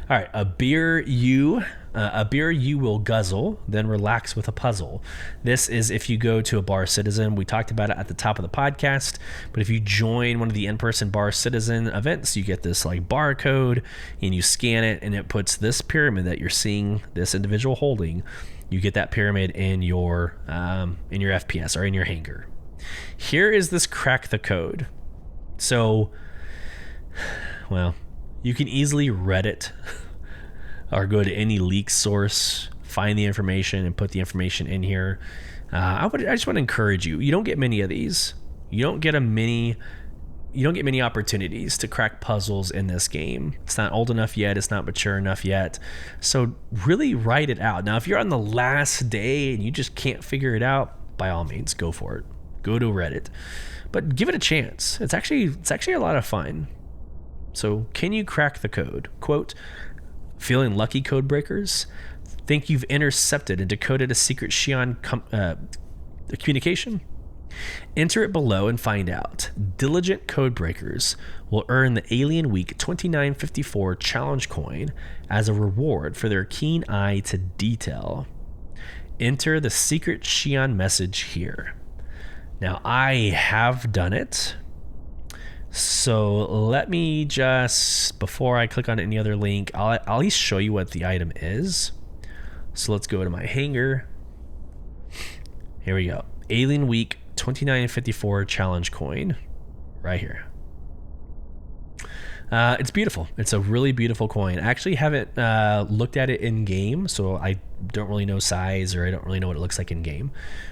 All right, a beer you will guzzle, then relax with a puzzle. This is if you go to a Bar Citizen. We talked about it at the top of the podcast, but if you join one of the in-person Bar Citizen events, you get this like barcode, and you scan it, and it puts this pyramid that you're seeing this individual holding. You get that pyramid in your FPS or in your hangar. Here is this crack the code. So, well, you can easily Reddit or go to any leak source, find the information, and put the information in here. I just want to encourage you. You don't get many of these. You don't get many opportunities to crack puzzles in this game. It's not old enough yet. It's not mature enough yet. So really write it out. Now, if you're on the last day and you just can't figure it out, by all means, go for it. Go to Reddit, but give it a chance. It's actually a lot of fun. So can you crack the code? Quote, feeling lucky, code breakers? Think you've intercepted and decoded a secret Xi'an communication? Enter it below and find out. Diligent code breakers will earn the Alien Week 2954 challenge coin as a reward for their keen eye to detail. Enter the secret Xi'an message here. Now, I have done it. So let me just, before I click on any other link, I'll at least show you what the item is. So let's go to my hangar. Here we go. Alien Week 2954 challenge coin right here. It's beautiful. It's a really beautiful coin. I actually haven't looked at it in game, so I don't really know size, or I don't really know what it looks like in game.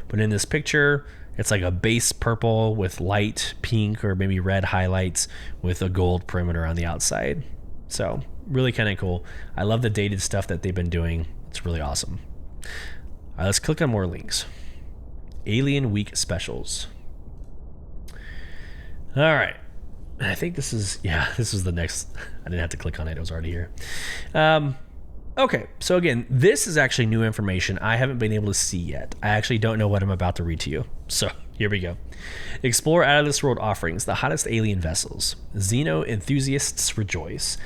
But in this picture, it's like a base purple with light pink or maybe red highlights with a gold perimeter on the outside. So really kind of cool. I love the dated stuff that they've been doing. It's really awesome. All right, let's click on more links. Alien Week specials. All right. I think this is the next. I didn't have to click on it. It was already here. Okay, so again, this is actually new information I haven't been able to see yet. I actually don't know what I'm about to read to you. So here we go. Explore out of this world offerings, the hottest alien vessels. Xeno enthusiasts rejoice.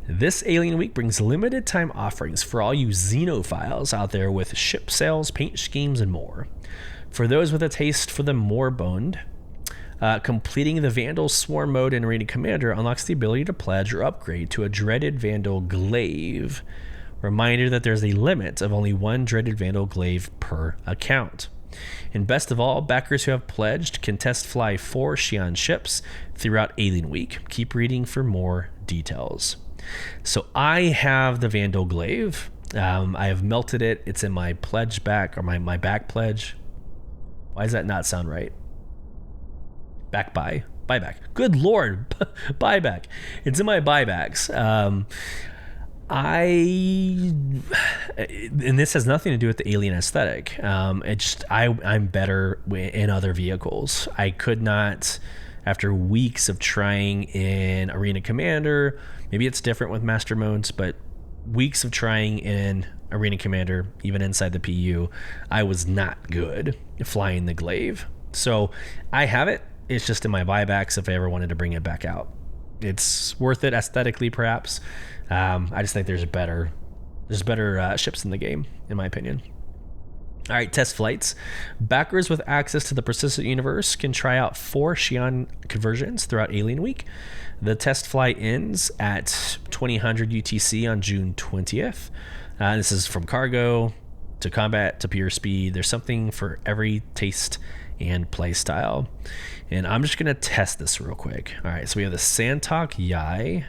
This Alien Week brings limited time offerings for all you Xenophiles out there with ship sales, paint schemes, and more. For those with a taste for the morbid, completing the Vandal Swarm mode in Arena Commander unlocks the ability to pledge or upgrade to a dreaded Vandal Glaive. Reminder that there's a limit of only one dreaded Vandal Glaive per account. And best of all, backers who have pledged can test fly 4 Xi'an ships throughout Alien Week. Keep reading for more details. So I have the Vandal Glaive. I have melted it. It's in my pledge back, or my back pledge. Why does that not sound right? Buyback. Good Lord, buyback. It's in my buybacks. And this has nothing to do with the alien aesthetic. I'm better in other vehicles. I could not, after weeks of trying in Arena Commander, maybe it's different with Master Modes, but weeks of trying in Arena Commander, even inside the PU, I was not good flying the Glaive. So I have it. It's just in my buybacks if I ever wanted to bring it back out. It's worth it aesthetically, perhaps. I just think there's better ships in the game, in my opinion. All right, test flights. Backers with access to the persistent universe can try out 4 Xi'an conversions throughout Alien Week. The test flight ends at 2000 UTC on June 20th. This is from cargo to combat to pure speed. There's something for every taste and play style. And I'm just going to test this real quick. All right, so we have the Santok Yai.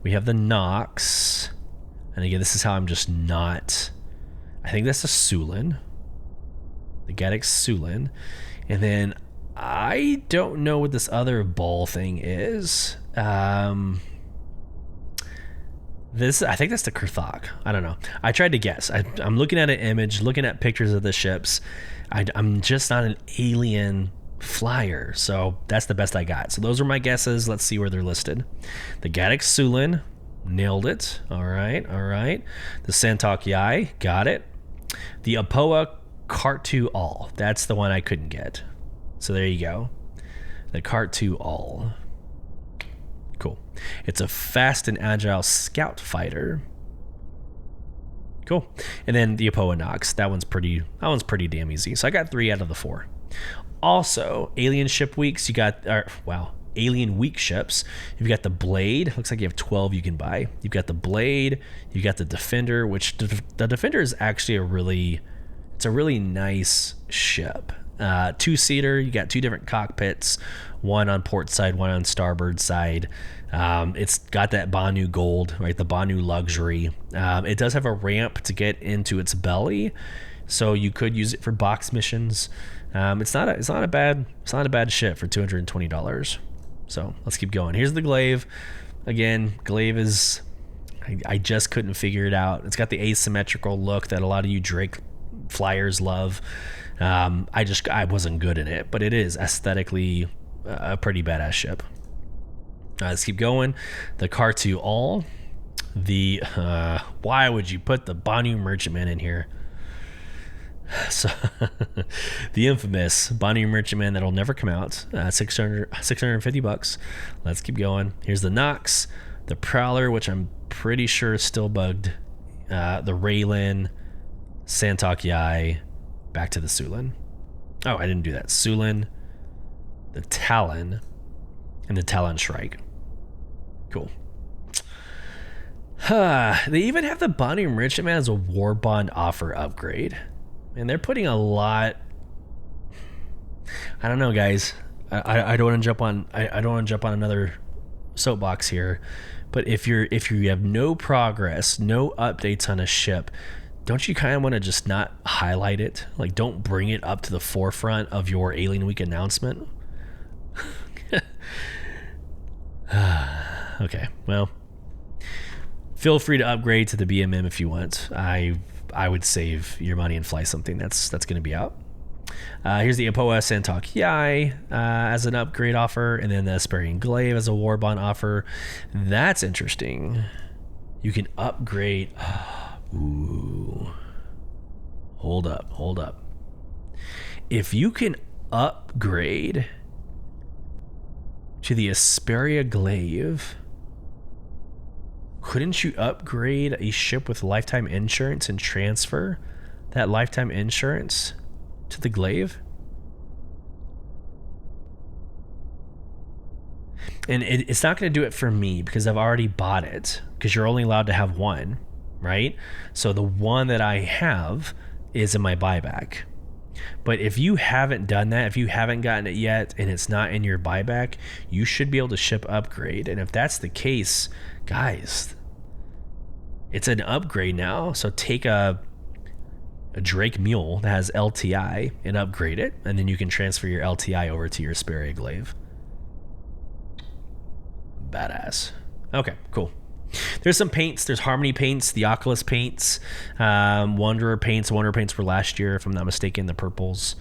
We have the Nox. And again, this is how I'm just not... I think that's a Sulin. The Gaddox Sulin. And then I don't know what this other ball thing is. I think that's the Kurthok. I don't know. I tried to guess. I'm looking at an image, looking at pictures of the ships. I'm just not an alien flyer, so that's the best I got. So those are my guesses. Let's see where they're listed. The Gaddox Sulin, nailed it. All right. The Santok Yai, got it. The Apoa Kart2 All, that's the one I couldn't get. So there you go. The Kart2 All. Cool. It's a fast and agile scout fighter. Cool. And then the Apoa Nox. That one's pretty damn easy. So I got 3 out of the 4. Also, Alien Ship Weeks, Alien Week ships. You've got the Blade. Looks like you have 12 you can buy. You've got the Blade. You've got the Defender, which the Defender is actually a really nice ship. 2-seater. You got 2 different cockpits, one on port side, one on starboard side. It's got that Banu gold, right? The Banu luxury. It does have a ramp to get into its belly, so you could use it for box missions. It's not a bad ship for $220. So let's keep going. Here's the Glaive. Again, Glaive is, I just couldn't figure it out. It's got the asymmetrical look that a lot of you Drake flyers love. I wasn't good in it, but it is aesthetically a pretty badass ship. Let's keep going. The Kart2 All. Why would you put the Banu Merchantman in here? So the infamous Banu Merchantman that'll never come out. $650. Let's keep going. Here's the Nox, the Prowler, which I'm pretty sure is still bugged. The Raylin, Santok Yai, back to the Sulin. Oh, I didn't do that. Sulin, the Talon, and the Talon Strike. Cool. They even have the Bond Enrichment Man as a War Bond offer upgrade. And they're putting a lot... I don't know, guys. I don't want to jump on... I don't want to jump on another soapbox here. But if you have no progress, no updates on a ship, don't you kind of want to just not highlight it? Like, don't bring it up to the forefront of your Alien Week announcement? Okay, well, feel free to upgrade to the BMM if you want. I would save your money and fly something that's going to be out. Here's the Apoa Santok Yai as an upgrade offer, and then the Asperian Glaive as a Warbond offer. That's interesting. You can upgrade. Ooh. Hold up. If you can upgrade to the Asperia Glaive, couldn't you upgrade a ship with lifetime insurance and transfer that lifetime insurance to the Glaive? And it's not going to do it for me because I've already bought it, because you're only allowed to have one, right? So the one that I have is in my buyback. But if you haven't done that, if you haven't gotten it yet and it's not in your buyback, you should be able to ship upgrade. And if that's the case, guys, it's an upgrade now. So take a Drake Mule that has LTI and upgrade it, and then you can transfer your LTI over to your Asperia Glaive. Badass. Okay, cool. There's some paints. There's Harmony paints, the Oculus paints, Wanderer paints. Wanderer paints were last year, if I'm not mistaken, the purples.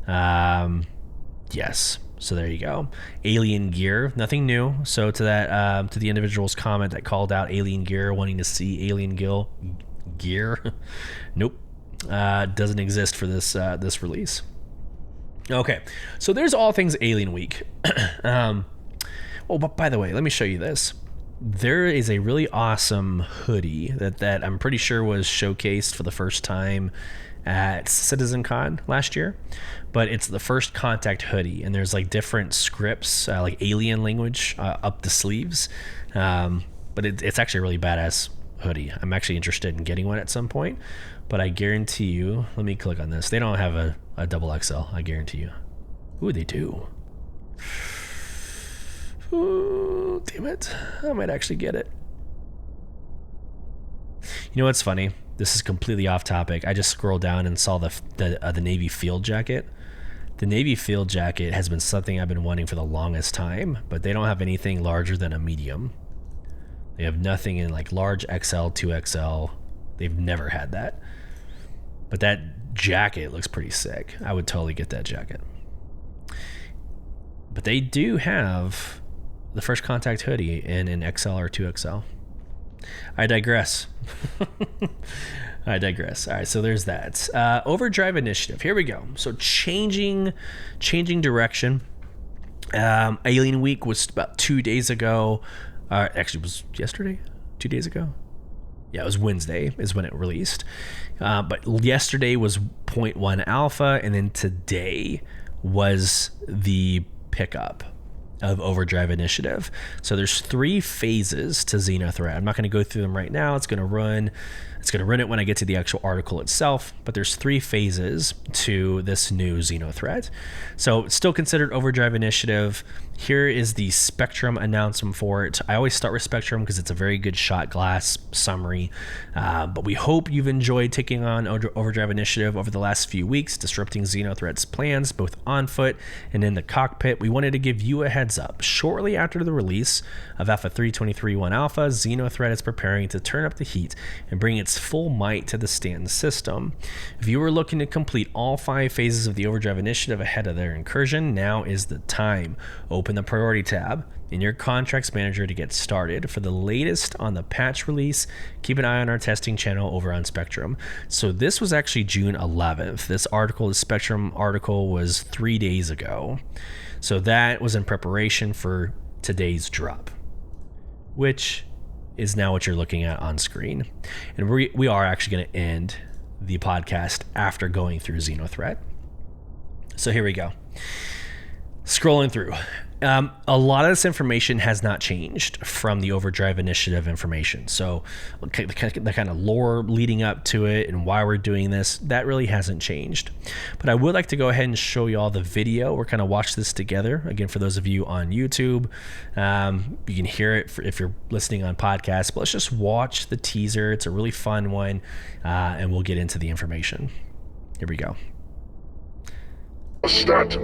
Yes. So there you go. Alien gear, nothing new. So to that, to the individual's comment that called out alien gear, wanting to see alien gear, nope, doesn't exist for this this release. Okay, so there's all things Alien Week. Oh, but by the way, let me show you this. There is a really awesome hoodie that I'm pretty sure was showcased for the first time at CitizenCon last year, but it's the First Contact hoodie, and there's like different scripts, like alien language up the sleeves, but it's actually a really badass hoodie. I'm actually interested in getting one at some point, but I guarantee you, let me click on this. They don't have a double XL, I guarantee you. Ooh, they do. Ooh, damn it. I might actually get it. You know what's funny? This is completely off topic. I just scrolled down and saw the Navy Field Jacket. The Navy Field Jacket has been something I've been wanting for the longest time, but they don't have anything larger than a medium. They have nothing in like large XL, 2XL. They've never had that. But that jacket looks pretty sick. I would totally get that jacket. But they do have the First Contact hoodie in an XL or 2XL. I digress. I digress. All right, so there's that. Overdrive Initiative. Here we go. So changing direction. Alien Week was about 2 days ago. Actually, it was yesterday? 2 days ago? Yeah, it was Wednesday is when it released. But yesterday was 0.1 alpha, and then today was the pickup of Overdrive Initiative. So there's 3 phases to XenoThreat. I'm not going to go through them right now. It's going to run it when I get to the actual article itself, but there's 3 phases to this new XenoThreat. So it's still considered Overdrive Initiative. Here is the Spectrum announcement for it. I always start with Spectrum because it's a very good shot glass summary, but we hope you've enjoyed taking on Overdrive Initiative over the last few weeks, disrupting XenoThreat's plans both on foot and in the cockpit. We wanted to give you a heads up. Shortly after the release of Alpha 3.23.1 Alpha, XenoThreat is preparing to turn up the heat and bring its full might to the Stanton system. If you were looking to complete all 5 phases of the Overdrive Initiative ahead of their incursion, now is the time. Open the priority tab in your contracts manager to get started. For the latest on the patch release, keep an eye on our testing channel over on Spectrum. So this was actually June 11th. This article, the Spectrum article, was 3 days ago. So that was in preparation for today's drop, which is now what you're looking at on screen. And we are actually going to end the podcast after going through XenoThreat. So here we go. Scrolling through. A lot of this information has not changed from the Overdrive Initiative information. So the kind of lore leading up to it and why we're doing this, that really hasn't changed. But I would like to go ahead and show you all the video. We're kind of watch this together. Again, for those of you on YouTube, you can hear it if you're listening on podcasts. But let's just watch the teaser. It's a really fun one, and we'll get into the information. Here we go. Start.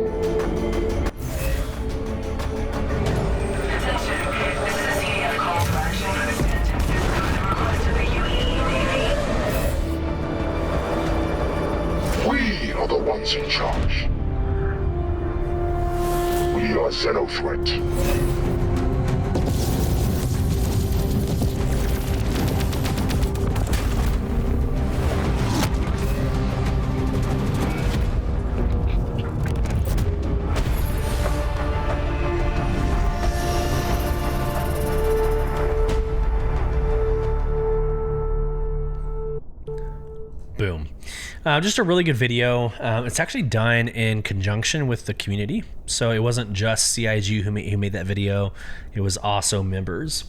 We are the ones in charge. We are XenoThreat. Boom. Just a really good video. It's actually done in conjunction with the community. So it wasn't just CIG who made that video. It was also members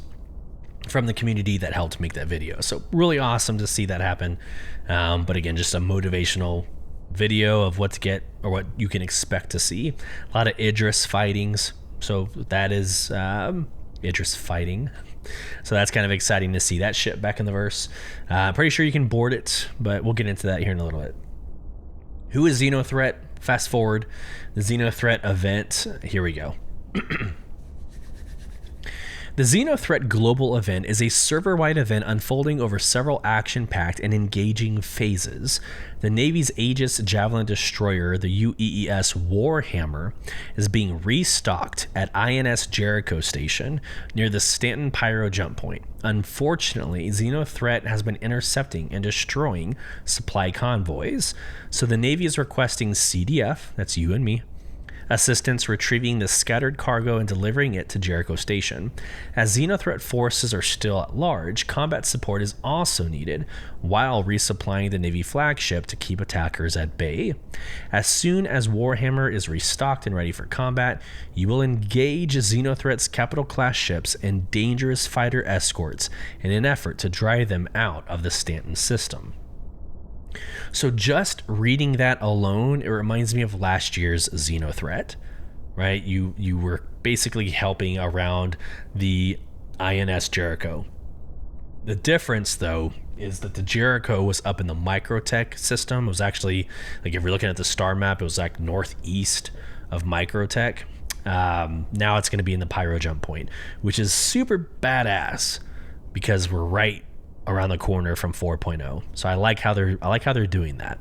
from the community that helped make that video. So really awesome to see that happen. But again, just a motivational video of what to get or what you can expect to see. A lot of Idris fightings. So that is Idris fighting. So that's kind of exciting to see that ship back in the verse. Pretty sure you can board it, but we'll get into that here in a little bit. Who is XenoThreat? Fast forward. The XenoThreat event. Here we go. The XenoThreat Global Event is a server-wide event unfolding over several action-packed and engaging phases. The Navy's Aegis Javelin Destroyer, the UEES Warhammer, is being restocked at INS Jericho Station near the Stanton Pyro jump point. Unfortunately, XenoThreat has been intercepting and destroying supply convoys, so the Navy is requesting CDF, that's you and me, assistance retrieving the scattered cargo and delivering it to Jericho Station. As XenoThreat forces are still at large, combat support is also needed while resupplying the Navy flagship to keep attackers at bay. As soon as Warhammer is restocked and ready for combat, you will engage XenoThreat's capital class ships and dangerous fighter escorts in an effort to drive them out of the Stanton system. So just reading that alone, it reminds me of last year's XenoThreat, right? You were basically helping around the INS Jericho. The difference, though, is that the Jericho was up in the Microtech system. It was actually, like if you're looking at the star map, it was like northeast of Microtech. Now it's going to be in the Pyro jump point, which is super badass because we're right around the corner from 4.0. So I like how they're doing that.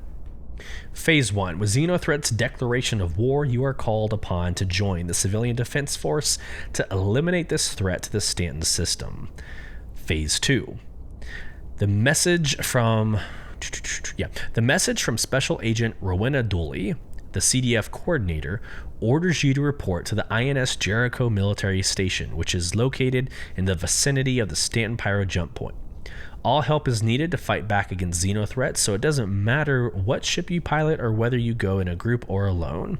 Phase 1. With XenoThreat's declaration of war, you are called upon to join the Civilian Defense Force to eliminate this threat to the Stanton system. Phase 2. The message from Special Agent Rowena Dooley, the CDF coordinator, orders you to report to the INS Jericho Military Station, which is located in the vicinity of the Stanton Pyro jump point. All help is needed to fight back against XenoThreat, so it doesn't matter what ship you pilot or whether you go in a group or alone.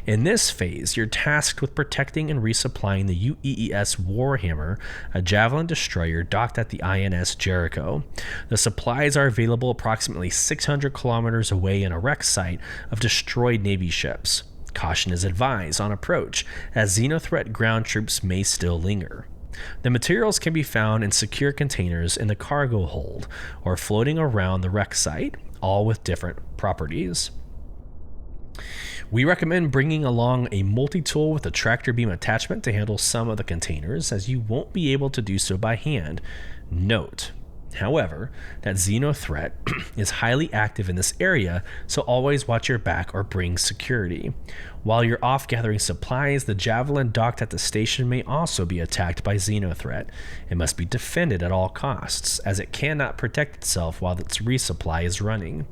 In this phase, you're tasked with protecting and resupplying the UEES Warhammer, a Javelin destroyer docked at the INS Jericho. The supplies are available approximately 600 kilometers away in a wreck site of destroyed Navy ships. Caution is advised on approach, as XenoThreat ground troops may still linger. The materials can be found in secure containers in the cargo hold or floating around the wreck site, all with different properties. We recommend bringing along a multi-tool with a tractor beam attachment to handle some of the containers, as you won't be able to do so by hand. Note, however, that XenoThreat is highly active in this area, so always watch your back or bring security. While you're off gathering supplies, the Javelin docked at the station may also be attacked by XenoThreat. It must be defended at all costs, as it cannot protect itself while its resupply is running.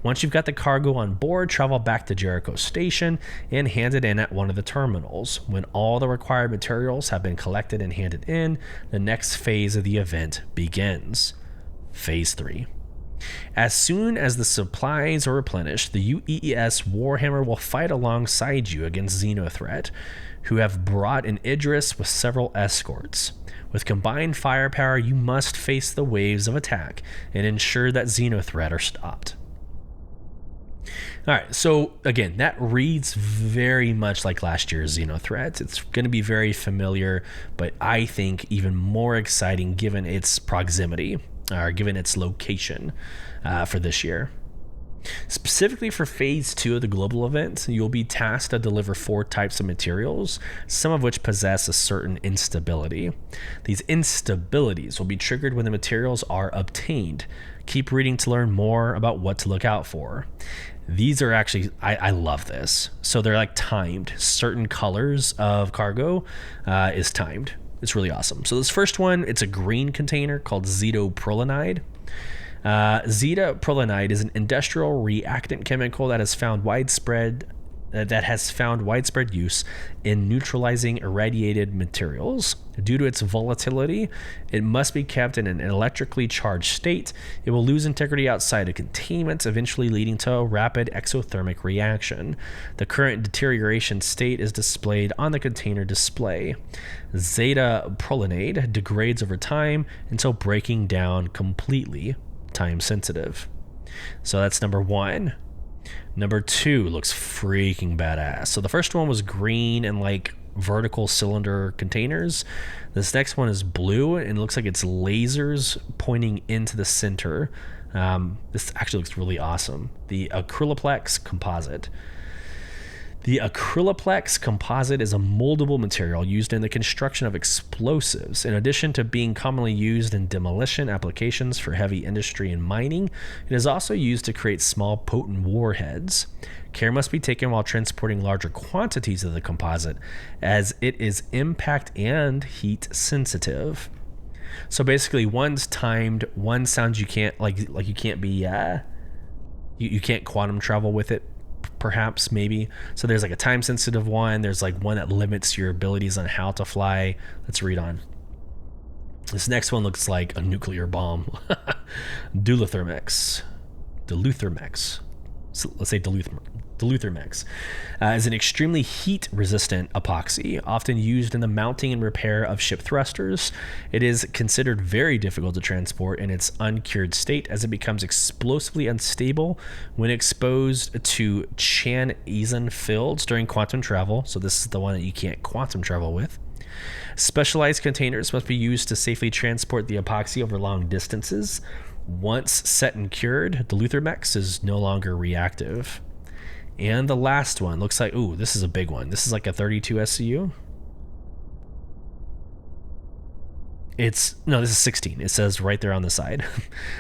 Once you've got the cargo on board, travel back to Jericho Station and hand it in at one of the terminals. When all the required materials have been collected and handed in, the next phase of the event begins. Phase 3. As soon as the supplies are replenished, the UES Warhammer will fight alongside you against XenoThreat, who have brought an Idris with several escorts. With combined firepower, you must face the waves of attack and ensure that XenoThreat are stopped. All right, so again, that reads very much like last year's XenoThreat. It's going to be very familiar, but I think even more exciting given its proximity, or given its location for this year. Specifically for Phase 2 of the global event, you'll be tasked to deliver 4 types of materials, some of which possess a certain instability. These instabilities will be triggered when the materials are obtained. Keep reading to learn more about what to look out for. These are actually, I love this. So they're like timed. Certain colors of cargo is timed. It's really awesome. So this first one, it's a green container called Zetoprolinide. Zetoprolinide is an industrial reactant chemical that has found widespread use in neutralizing irradiated materials. Due to its volatility, it must be kept in an electrically charged state. It will lose integrity outside of containment, eventually leading to a rapid exothermic reaction. The current deterioration state is displayed on the container display. Zetoprolinide degrades over time until breaking down completely. Time sensitive. So that's number 1. Number 2 looks freaking badass. So the first one was green and like vertical cylinder containers. This next one is blue and it looks like it's lasers pointing into the center. This actually looks really awesome. The Acryloplex composite. The Acryloplex composite is a moldable material used in the construction of explosives. In addition to being commonly used in demolition applications for heavy industry and mining, it is also used to create small potent warheads. Care must be taken while transporting larger quantities of the composite, as it is impact and heat sensitive. So basically, one's timed, one sounds you can't you can't be you can't quantum travel with it. Perhaps, maybe. So there's like a time sensitive one. There's like one that limits your abilities on how to fly. Let's read on. This next one looks like a nuclear bomb. Duluthermex. So let's say Duluthermex is an extremely heat-resistant epoxy, often used in the mounting and repair of ship thrusters. It is considered very difficult to transport in its uncured state, as it becomes explosively unstable when exposed to Chan-Eason fields during quantum travel. So this is the one that you can't quantum travel with. Specialized containers must be used to safely transport the epoxy over long distances. Once set and cured, the Duluthermex is no longer reactive. And the last one looks like, ooh, this is a big one. This is like a 32 SCU. This is 16. It says right there on the side.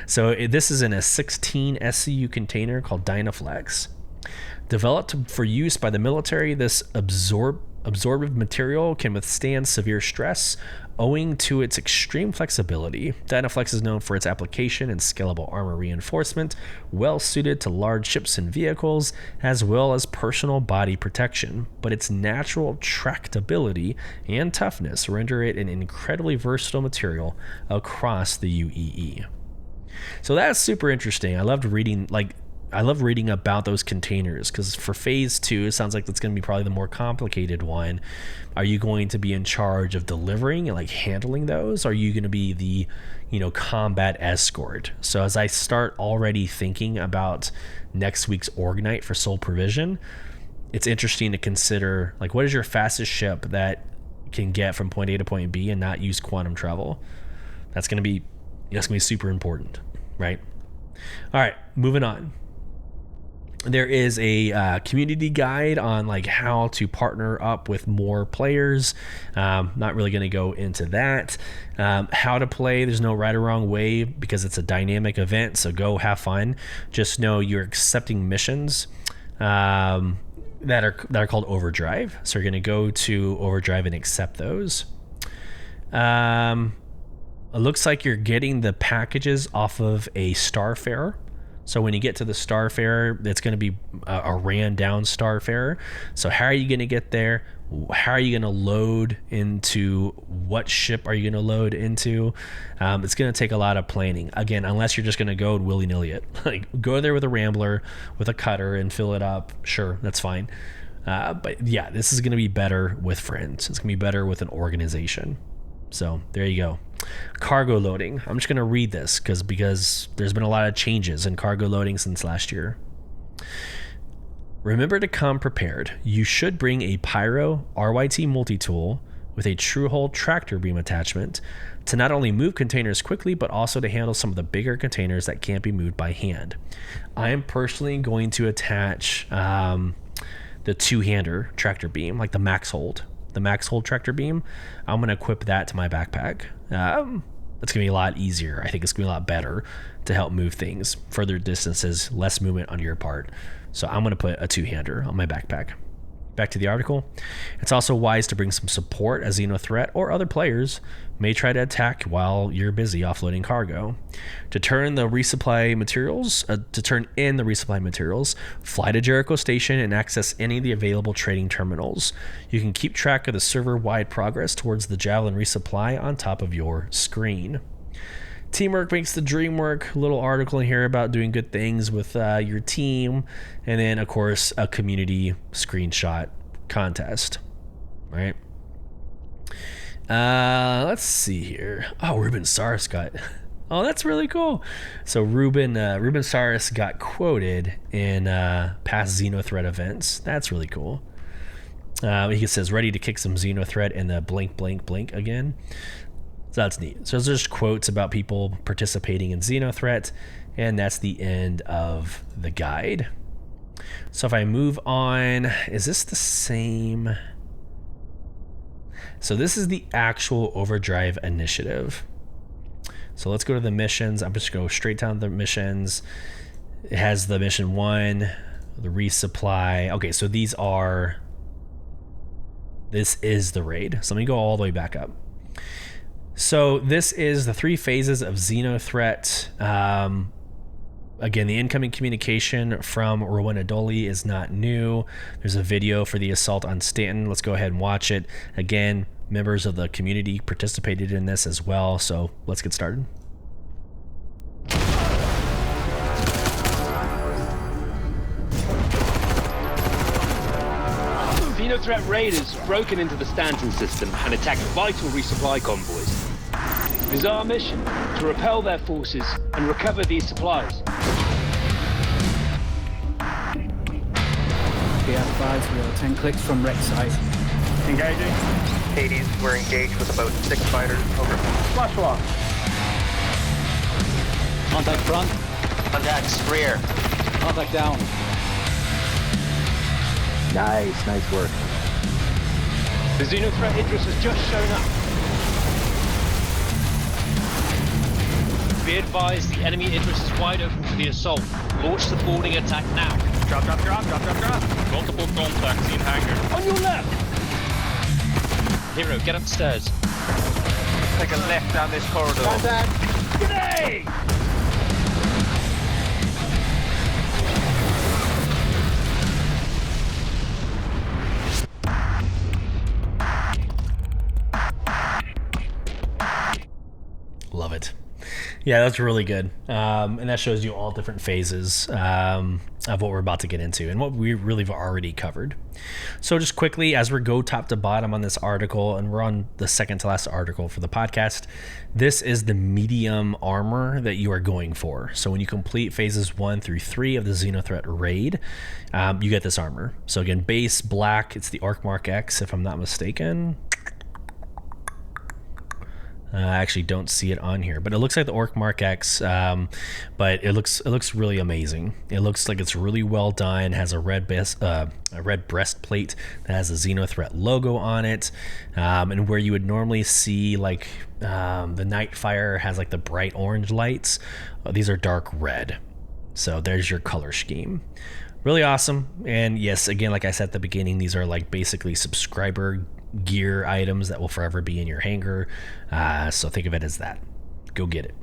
So this is in a 16 SCU container called Dynaflex. Developed for use by the military, this absorptive material can withstand severe stress owing to its extreme flexibility. Dynaflex is known for its application and scalable armor reinforcement, well suited to large ships and vehicles, as well as personal body protection. But its natural tractability and toughness render it an incredibly versatile material across the UEE. So that's super interesting. I love reading about those containers, because for Phase 2, it sounds like that's going to be probably the more complicated one. Are you going to be in charge of delivering and like handling those? Are you going to be the, combat escort? So as I start already thinking about next week's Org Night for Soul Provision, it's interesting to consider, like, what is your fastest ship that can get from point A to point B and not use quantum travel? That's going to be super important, right? All right, moving on. There is a community guide on like how to partner up with more players. Not really going to go into that. How to play, there's no right or wrong way because it's a dynamic event, so go have fun. Just know you're accepting missions that are called Overdrive. So you're going to go to Overdrive and accept those. It looks like you're getting the packages off of a Starfarer. So when you get to the Starfarer, it's going to be a ran down Starfarer. So how are you going to get there? How are you going to load into? What ship are you going to load into? It's going to take a lot of planning. Again, unless you're just going to go and willy-nilly it. Like, go there with a Rambler, with a cutter, and fill it up. Sure, that's fine. But yeah, this is going to be better with friends. It's going to be better with an organization. So there you go. Cargo loading. I'm just going to read this because there's been a lot of changes in cargo loading since last year. Remember to come prepared. You should bring a Pyro RYT multi-tool with a TrueHull tractor beam attachment to not only move containers quickly, but also to handle some of the bigger containers that can't be moved by hand. I am personally going to attach the two-hander tractor beam, like the max hold tractor beam. I'm going to equip that to my backpack. It's going to be a lot easier. I think it's going to be a lot better to help move things further distances, less movement on your part. So I'm going to put a two-hander on my backpack. Back to the article. It's also wise to bring some support, as XenoThreat or other players may try to attack while you're busy offloading cargo. To turn in the resupply materials, fly to Jericho Station and access any of the available trading terminals. You can keep track of the server-wide progress towards the Javelin resupply on top of your screen. Teamwork makes the dream work. A little article in here about doing good things with your team. And then, of course, a community screenshot contest. Right? Let's see here. Oh, Ruben Saris got... Oh, that's really cool. So Ruben Saris got quoted in past XenoThreat events. That's really cool. He says, ready to kick some XenoThreat in the blink, blink, blink again. So that's neat. So there's just quotes about people participating in XenoThreat, and that's the end of the guide. So if I move on, is this the same? So this is the actual Overdrive initiative. So let's go to the missions. I'm just going to go straight down the missions. It has the mission 1, the resupply. Okay, so this is the raid. So let me go all the way back up. So this is the 3 phases of XenoThreat. Again, the incoming communication from Rowena Dolly is not new. There's a video for the assault on Stanton. Let's go ahead and watch it. Again, members of the community participated in this as well. So let's get started. XenoThreat raiders broken into the Stanton system and attacked vital resupply convoys. It is our mission to repel their forces and recover these supplies. Be advised, we are 10 clicks from wreck site. Engaging. Hades, we're engaged with about 6 fighters. Over. Flash lock. Contact front. Contacts rear. Contact down. Nice work. The XenoThreat Idris has just shown up. Be advised, the enemy Idris is wide open for the assault. Launch the boarding attack now. Drop. Multiple contacts in hangar. On your left! Hero, get upstairs. Take a left down this corridor. Contact! G'day! Love it. Yeah, that's really good. And that shows you all different phases of what we're about to get into and what we really have already covered. So just quickly, as we go top to bottom on this article, and we're on the second to last article for the podcast, this is the medium armor that you are going for. So when you complete phases 1 through 3 of the XenoThreat raid, you get this armor. So again, base black, it's the Orc X, if I'm not mistaken. I actually don't see it on here, but it looks like the Orc Mark X, but it looks really amazing. It looks like it's really well done. Has a red breastplate that has a XenoThreat logo on it, and where you would normally see like the Nightfire has like the bright orange lights, these are dark red. So there's your color scheme. Really awesome. And yes, again, like I said at the beginning, these are like basically subscriber gear items that will forever be in your hangar. So think of it as that. Go get it.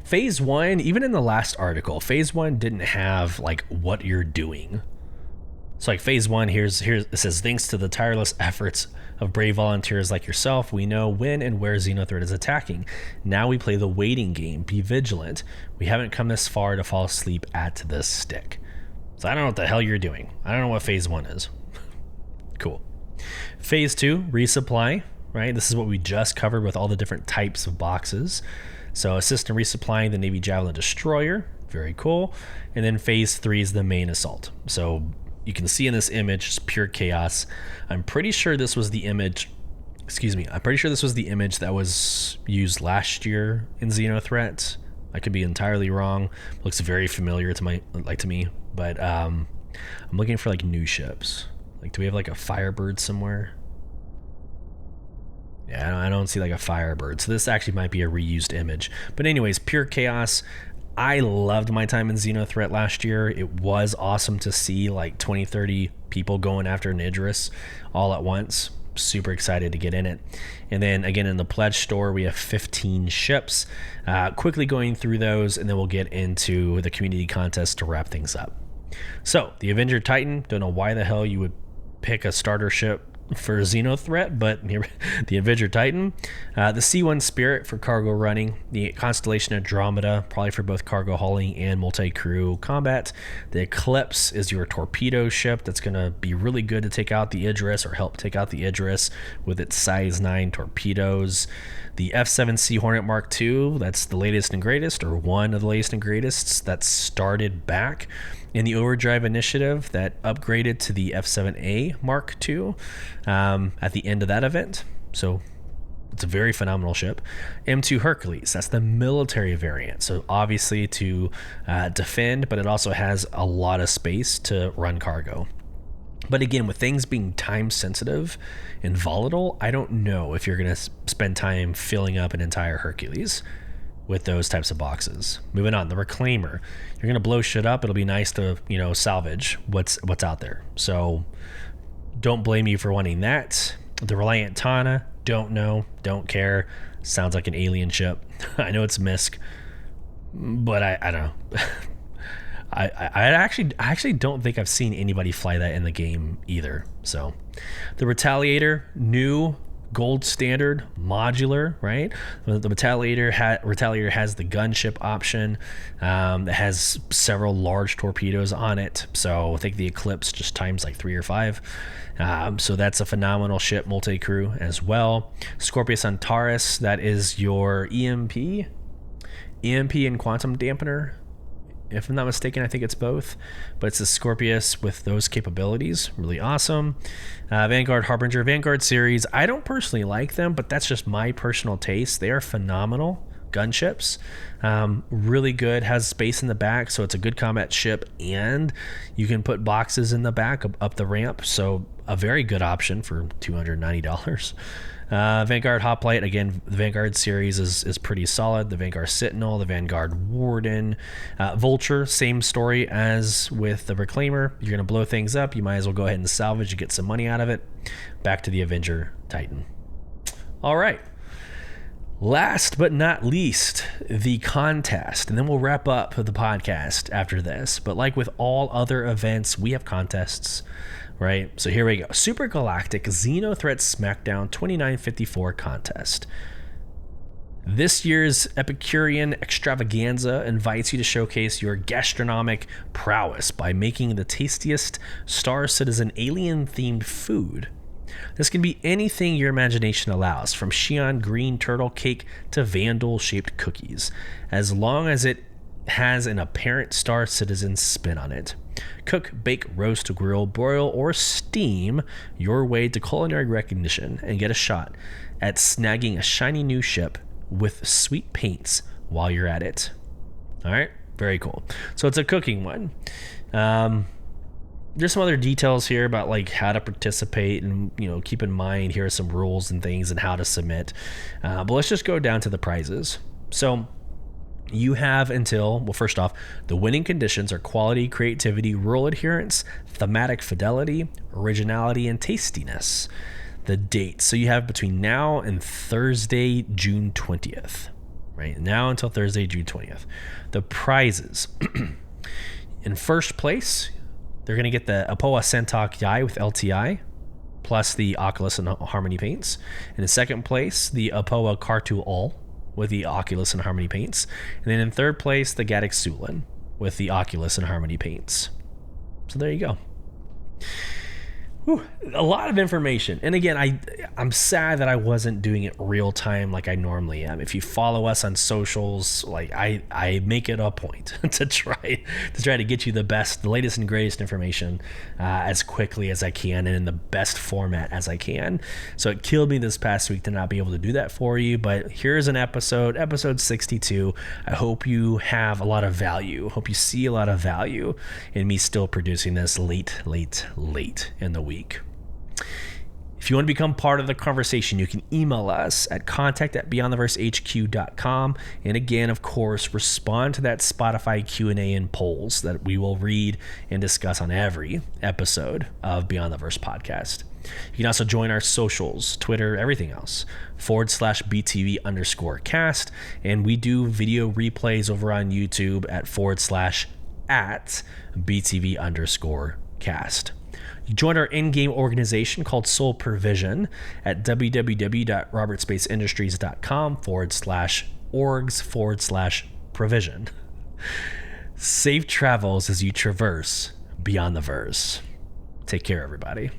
Phase 1, even in the last article, Phase 1 didn't have like what you're doing. So like Phase 1, here's it says, thanks to the tireless efforts of brave volunteers like yourself, we know when and where XenoThreat is attacking. Now we play the waiting game. Be vigilant. We haven't come this far to fall asleep at this stick. So I don't know what the hell you're doing. I don't know what Phase 1 is. Cool. Phase 2, resupply, right? This is what we just covered with all the different types of boxes. So assist in resupplying the Navy Javelin Destroyer. Very cool. And then Phase 3 is the main assault. So you can see in this image, just pure chaos. I'm pretty sure this was the image, I'm pretty sure this was the image that was used last year in XenoThreat. I could be entirely wrong. Looks very familiar to me, but I'm looking for like new ships. Like, do we have like a Firebird somewhere? Yeah, I don't see like a Firebird. So this actually might be a reused image. But anyways, pure chaos. I loved my time in XenoThreat last year. It was awesome to see like 20, 30 people going after an Idris all at once. Super excited to get in it. And then again, in the pledge store, we have 15 ships. Quickly going through those, and then we'll get into the community contest to wrap things up. So the Avenger Titan, don't know why the hell you would pick a starter ship for XenoThreat, but the Avenger Titan, the C1 Spirit for cargo running, the Constellation Andromeda, probably for both cargo hauling and multi-crew combat. The Eclipse is your torpedo ship that's going to be really good to take out the Idris, or help take out the Idris with its size 9 torpedoes. The F7C Hornet Mark II, that's the latest and greatest, or one of the latest and greatest, that started back in the Overdrive initiative, that upgraded to the F7A Mark II at the end of that event. So it's a very phenomenal ship. M2 Hercules, that's the military variant. So obviously to defend, but it also has a lot of space to run cargo. But again, with things being time sensitive and volatile, I don't know if you're going to spend time filling up an entire Hercules with those types of boxes. Moving on, the Reclaimer. You're going to blow shit up. It'll be nice to, salvage what's out there. So don't blame you for wanting that. The Reliant Tana, don't know, don't care. Sounds like an alien ship. I know it's Misk, but I don't know. I actually don't think I've seen anybody fly that in the game either. So the Retaliator, new gold standard modular, right? The Retaliator has the gunship option that has several large torpedoes on it. So I think the Eclipse just times like 3 or 5. So that's a phenomenal ship, multi-crew as well. Scorpius Antares, that is your EMP and quantum dampener. If I'm not mistaken, I think it's both, but it's a Scorpius with those capabilities. Really awesome. Vanguard Harbinger. Vanguard series, I don't personally like them, but that's just my personal taste. They are phenomenal gunships. Really good, has space in the back, so it's a good combat ship, and you can put boxes in the back up the ramp, so a very good option for $290. Vanguard Hoplite, again, the Vanguard series is pretty solid. The Vanguard Sentinel, the Vanguard Warden. Vulture, same story as with the Reclaimer. You're going to blow things up, you might as well go ahead and salvage and get some money out of it. Back to the Avenger Titan. All right. Last but not least, the contest, and then we'll wrap up the podcast after this. But like with all other events, we have contests, right? So here we go. Super Galactic XenoThreat SmackDown 2954 contest. This year's Epicurean extravaganza invites you to showcase your gastronomic prowess by making the tastiest Star Citizen alien-themed food. This can be anything your imagination allows, from Xi'an green turtle cake to Vandal-shaped cookies, as long as it has an apparent Star Citizen spin on it. Cook, bake, roast, grill, broil, or steam your way to culinary recognition and get a shot at snagging a shiny new ship with sweet paints while you're at it. All right, very cool. So it's a cooking one. There's some other details here about like how to participate, and keep in mind here are some rules and things and how to submit. But let's just go down to the prizes. So you have until, well, first off, the winning conditions are quality, creativity, rule adherence, thematic fidelity, originality, and tastiness. The dates, so you have between now and Thursday, June 20th. right now until Thursday, June 20th. The prizes. In first place, they're going to get the Apoa Sentok Yai with LTI, plus the Oculus and Harmony paints. And in second place, the Apoa Kartu All with the Oculus and Harmony paints. And then in third place, the Gaddock Sulin with the Oculus and Harmony paints. So there you go. Whew, a lot of information. And again, I'm sad that I wasn't doing it real time like I normally am. If you follow us on socials, like I make it a point to try to get you the latest and greatest information as quickly as I can and in the best format as I can. So it killed me this past week to not be able to do that for you, but here's an episode 62. I hope you have a lot of value. Hope you see a lot of value in me still producing this late in the week. If you want to become part of the conversation, you can email us at contact@beyondtheversehq.com. And again, of course, respond to that Spotify Q&A and polls that we will read and discuss on every episode of Beyond the Verse podcast. You can also join our socials, Twitter, everything else, /BTV_cast. And we do video replays over on YouTube at /BTV_cast. You join our in-game organization called Soul Provision at www.robertspaceindustries.com /orgs/provision. Safe travels as you traverse beyond the verse. Take care, everybody.